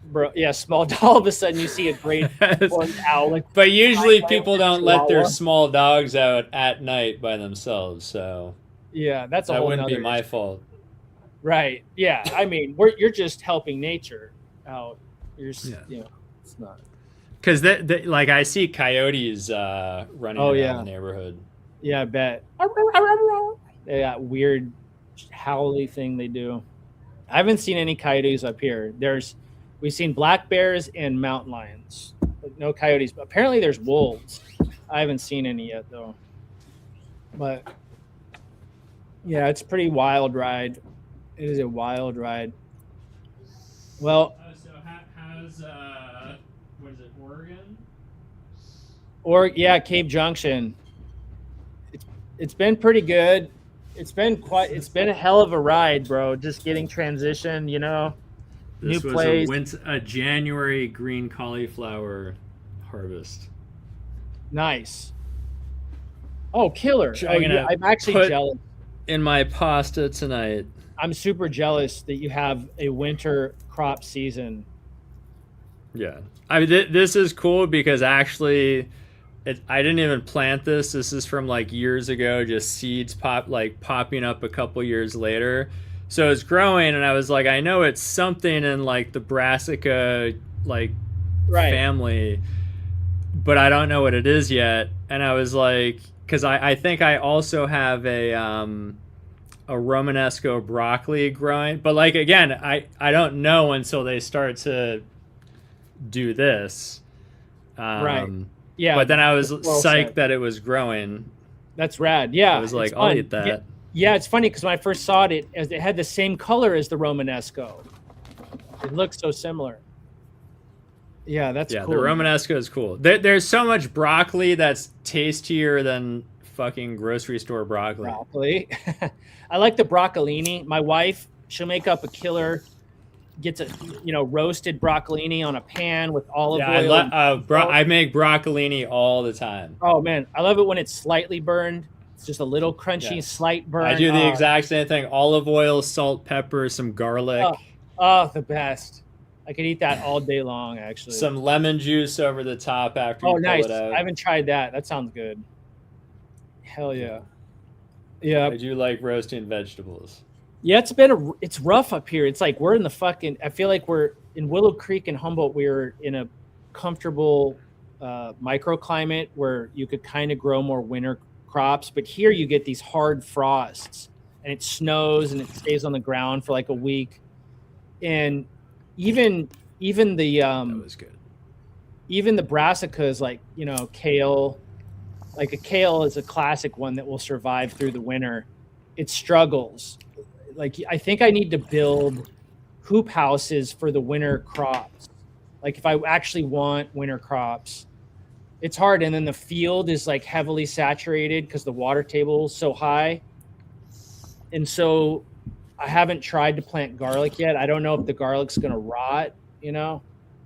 Bro, yeah, small. All of a sudden, you see a great horned owl. But usually, people don't let their small dogs out at night by themselves. So yeah, that wouldn't be my fault. Right? Yeah. I mean, you're just helping nature out. It's not. Because like I see coyotes running around the neighborhood. Yeah, I bet. They got weird howly thing they do. I haven't seen any coyotes up here. We've seen black bears and mountain lions, but no coyotes. But apparently there's wolves. I haven't seen any yet though. But yeah, it's a pretty wild ride. It is a wild ride. Well, So how's what is it, Oregon? or yeah, Cave Junction. It's it's been pretty good. It's been a hell of a ride, bro. Just getting transition, new This was a place. a January green cauliflower harvest. Nice. Oh, killer. I'm Oh, yeah, gonna I'm actually put jealous. in my pasta tonight. I'm super jealous that you have a winter crop season. Yeah, I mean this is cool because actually, I didn't even plant this. This is from like years ago, just seeds popping up a couple years later. So it's growing, and I was like, I know it's something in like the brassica like Right. family, but I don't know what it is yet. And I was like, because I think I also have a Romanesco broccoli growing, but like again, I don't know until they start to do this. Right. Yeah. But then I was Well psyched said. that it was growing. That's rad. Yeah. I was It's like, I'll fun. eat that. Yeah, it's funny because when I first saw it, it had the same color as the Romanesco. It looks so similar. Yeah, that's Yeah, cool. the Romanesco is cool. There's so much broccoli that's tastier than fucking grocery store broccoli. Broccoli. I like the broccolini. My wife, she'll make up a killer, gets a roasted broccolini on a pan with olive oil. I make broccolini all the time. Oh man, I love it when it's slightly burned. It's just a little crunchy, slight burn. I do the exact same thing. Olive oil, salt, pepper, some garlic. Oh, the best. I could eat that all day long, actually. Some lemon juice over the top after you pull nice. it out. I haven't tried that. That sounds good. Hell yeah. Yeah. I do like roasting vegetables. Yeah, it's rough up here. It's like we're in I feel like we're in Willow Creek and Humboldt. We're in a comfortable microclimate where you could kind of grow more winter crops, but here you get these hard frosts and it snows and it stays on the ground for like a week. And even the that was good. Even the brassicas, like kale, like a kale is a classic one that will survive through the winter. It struggles. Like I think I need to build hoop houses for the winter crops. Like if I actually want winter crops, it's hard. And then the field is like heavily saturated because the water table is so high. And so I haven't tried to plant garlic yet. I don't know if the garlic's going to rot,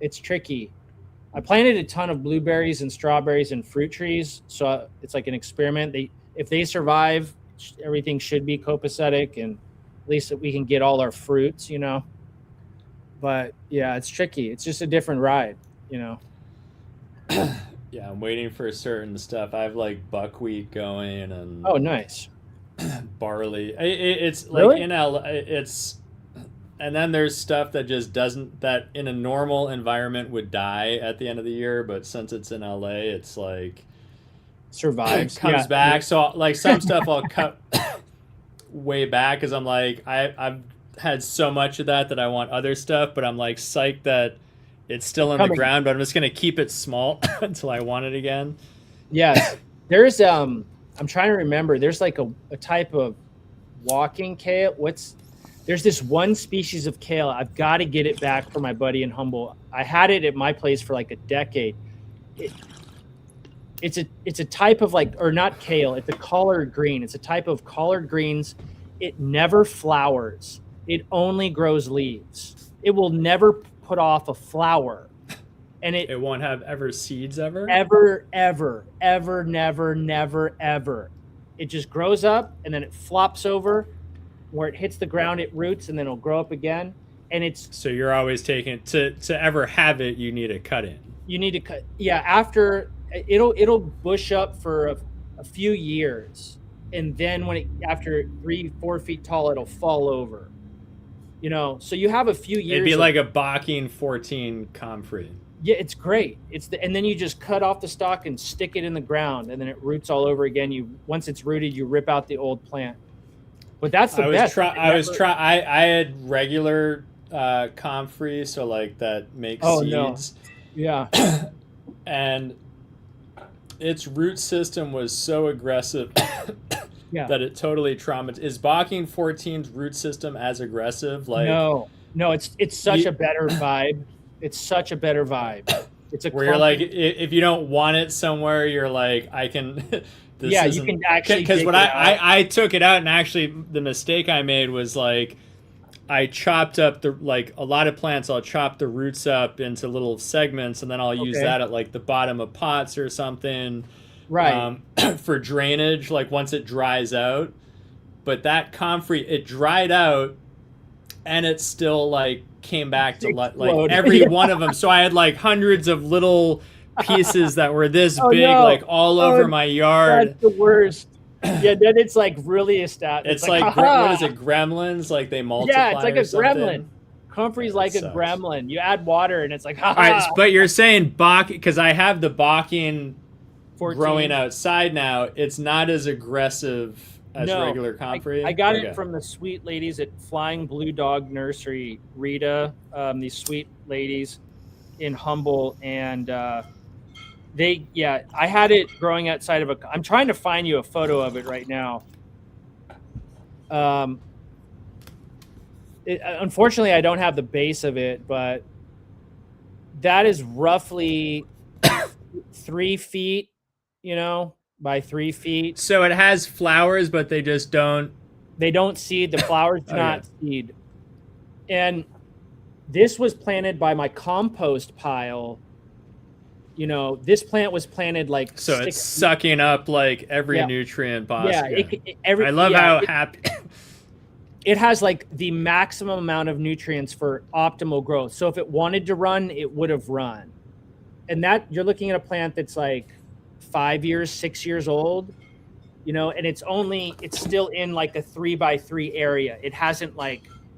it's tricky. I planted a ton of blueberries and strawberries and fruit trees. So it's like an experiment. If they survive, everything should be copacetic and at least that we can get all our fruits, but yeah, it's tricky. It's just a different ride, Yeah, I'm waiting for certain stuff. I have like buckwheat going and Oh, nice. barley. It's like Really? in LA, and then there's stuff that just doesn't, that in a normal environment would die at the end of the year, but since it's in LA, it's like Survives. comes Yeah. back. So like some stuff I'll cut way back because I'm like I've had so much of that I want other stuff, but I'm like psyched that it's still in the ground, but I'm just gonna keep it small until I want it again. Yes. There's I'm trying to remember. There's like a type of walking kale. There's this one species of kale. I've got to get it back for my buddy in Humboldt. I had it at my place for like a decade. It's a type of or not kale. It's a collard green. It's a type of collard greens. It never flowers. It only grows leaves. It will never put off a flower. And it won't have ever seeds ever? Ever, never, never, ever. It just grows up and then it flops over. Where it hits the ground, it roots and then it'll grow up again. And so you're always taking to ever have it, you need to cut in. You need to cut. Yeah, after it'll bush up for a few years, and then after 3-4 feet tall, it'll fall over. So you have a few years. It'd be like a Bocking 14 Comfrey. Yeah, it's great. And then you just cut off the stalk and stick it in the ground, and then it roots all over again. Once it's rooted, you rip out the old plant. But that's the best. I had regular Comfrey, so like that makes seeds. No. Yeah. And its root system was so aggressive that it totally traumatized. Is Bocking 14's root system as aggressive? No. No, it's such a better vibe. It's such a better vibe. It's a where you're like, if you don't want it somewhere, you're like, I can. This yeah, isn't, you can actually because dig when it out. I took it out, and actually the mistake I made was like, I chopped up the, like, a lot of plants, I'll chop the roots up into little segments, and then I'll use Okay. that at like the bottom of pots or something, Right. for drainage, like once it dries out. But that comfrey, it dried out, and it still like came back to like Explode. every Yeah. one of them. So I had like hundreds of little pieces that were this Oh big, no. like all Oh, over my that's yard. the worst. Yeah, then it's like really established. It's It's like, like, what is haha. it, gremlins? Like they Yeah, it's multiply like or a gremlin. something. Comfrey's Yeah, that like a sucks. gremlin. You add water and it's like, All right, haha. but you're saying Bach, because I have the Baching 14. growing outside now. It's not as aggressive as No, regular comfrey. I got Okay. it from the sweet ladies at Flying Blue Dog Nursery, Rita. These sweet ladies in Humble, and I had it growing outside of a. I'm trying to find you a photo of it right now. Unfortunately, I don't have the base of it, but that is roughly 3 feet, by 3 feet. So it has flowers, but they just don't. They don't seed. The flowers do Okay. not seed. And this was planted by my compost pile. This plant was planted like So it's sucking up like every Yeah. nutrient possible. Yeah, I love how happy. it has like the maximum amount of nutrients for optimal growth. So if it wanted to run, it would have run. And that you're looking at a plant that's like 5 years, 6 years old, and it's still in like a 3x3 area. It hasn't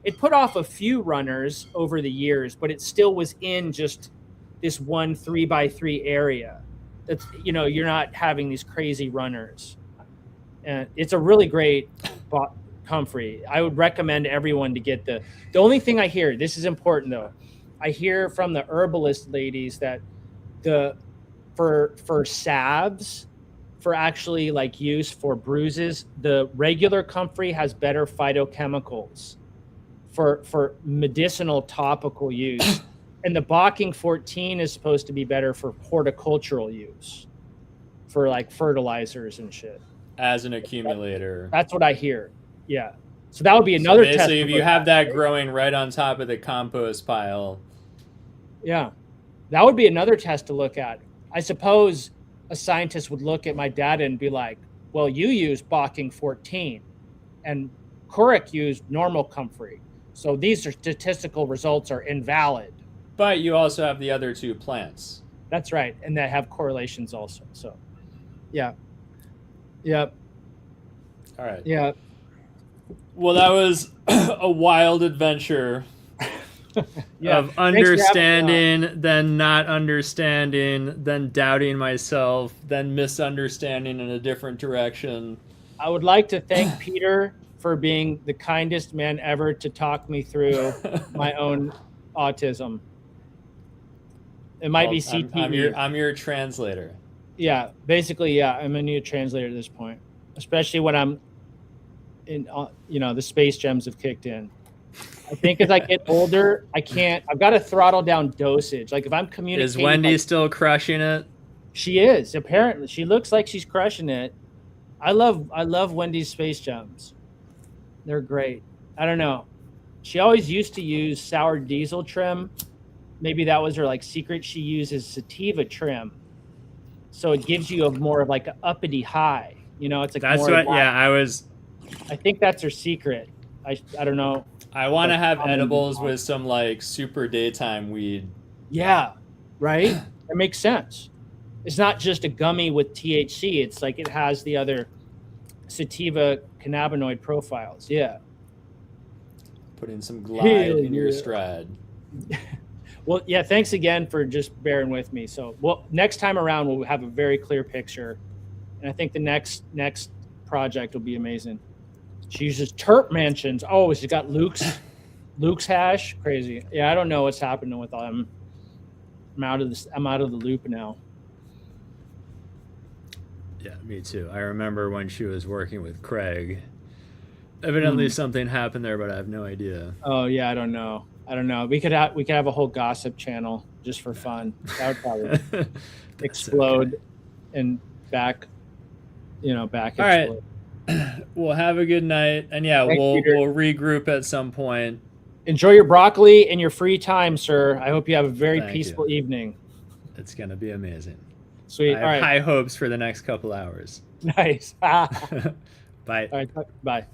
it put off a few runners over the years, but it still was in just this one 3x3 area. That's, you're not having these crazy runners. And it's a really great Comfrey. I would recommend everyone to get the only thing I hear, this is important though. I hear from the herbalist ladies that for salves, for actually like use for bruises, the regular Comfrey has better phytochemicals for medicinal topical use. And the Bocking 14 is supposed to be better for horticultural use, for like fertilizers and shit. As an accumulator. That's what I hear. Yeah. So that would be another test. Basically, if you have that growing right on top of the compost pile. Yeah. That would be another test to look at. I suppose a scientist would look at my data and be like, well, you use Bocking 14 and Couric used normal Comfrey. So these are statistical results are invalid. But you also have the other two plants. That's right. And that have correlations also. So, yeah. Yep. All right. Yeah. Well, that was a wild adventure of understanding, then not understanding, then doubting myself, then misunderstanding in a different direction. I would like to thank Peter for being the kindest man ever to talk me through my own autism. It might be CTE. I'm your translator. Yeah, basically, yeah. I'm a new translator at this point, especially when I'm in. The space gems have kicked in. I think as I get older, I can't. I've got to throttle down dosage. Like if I'm communicating. Is Wendy still crushing it? She is, apparently. She looks like she's crushing it. I love Wendy's space gems. They're great. I don't know. She always used to use sour diesel trim. Maybe that was her like secret. She uses sativa trim. So it gives you more of like an uppity high. It's like that's more what. Yeah, I think that's her secret. I don't know. I want to have edibles with some like super daytime weed. Yeah, right. That makes sense. It's not just a gummy with THC. It's like it has the other sativa cannabinoid profiles. Yeah. Putting some glide in your stride. Well, yeah, thanks again for just bearing with me. So, next time around, we'll have a very clear picture. And I think the next project will be amazing. She uses terp mansions. Oh, she's got Luke's hash. Crazy. Yeah, I don't know what's happening with them. I'm out of the loop now. Yeah, me too. I remember when she was working with Craig. Evidently something happened there, but I have no idea. Oh, yeah, I don't know. I don't know. We could have a whole gossip channel just for fun. That would probably explode and back. All right. Well, have a good night, and yeah, we'll regroup at some point. Enjoy your broccoli in your free time, sir. I hope you have a very peaceful evening. It's gonna be amazing. Sweet. I have high hopes for the next couple hours. Nice. Bye. All right. Bye.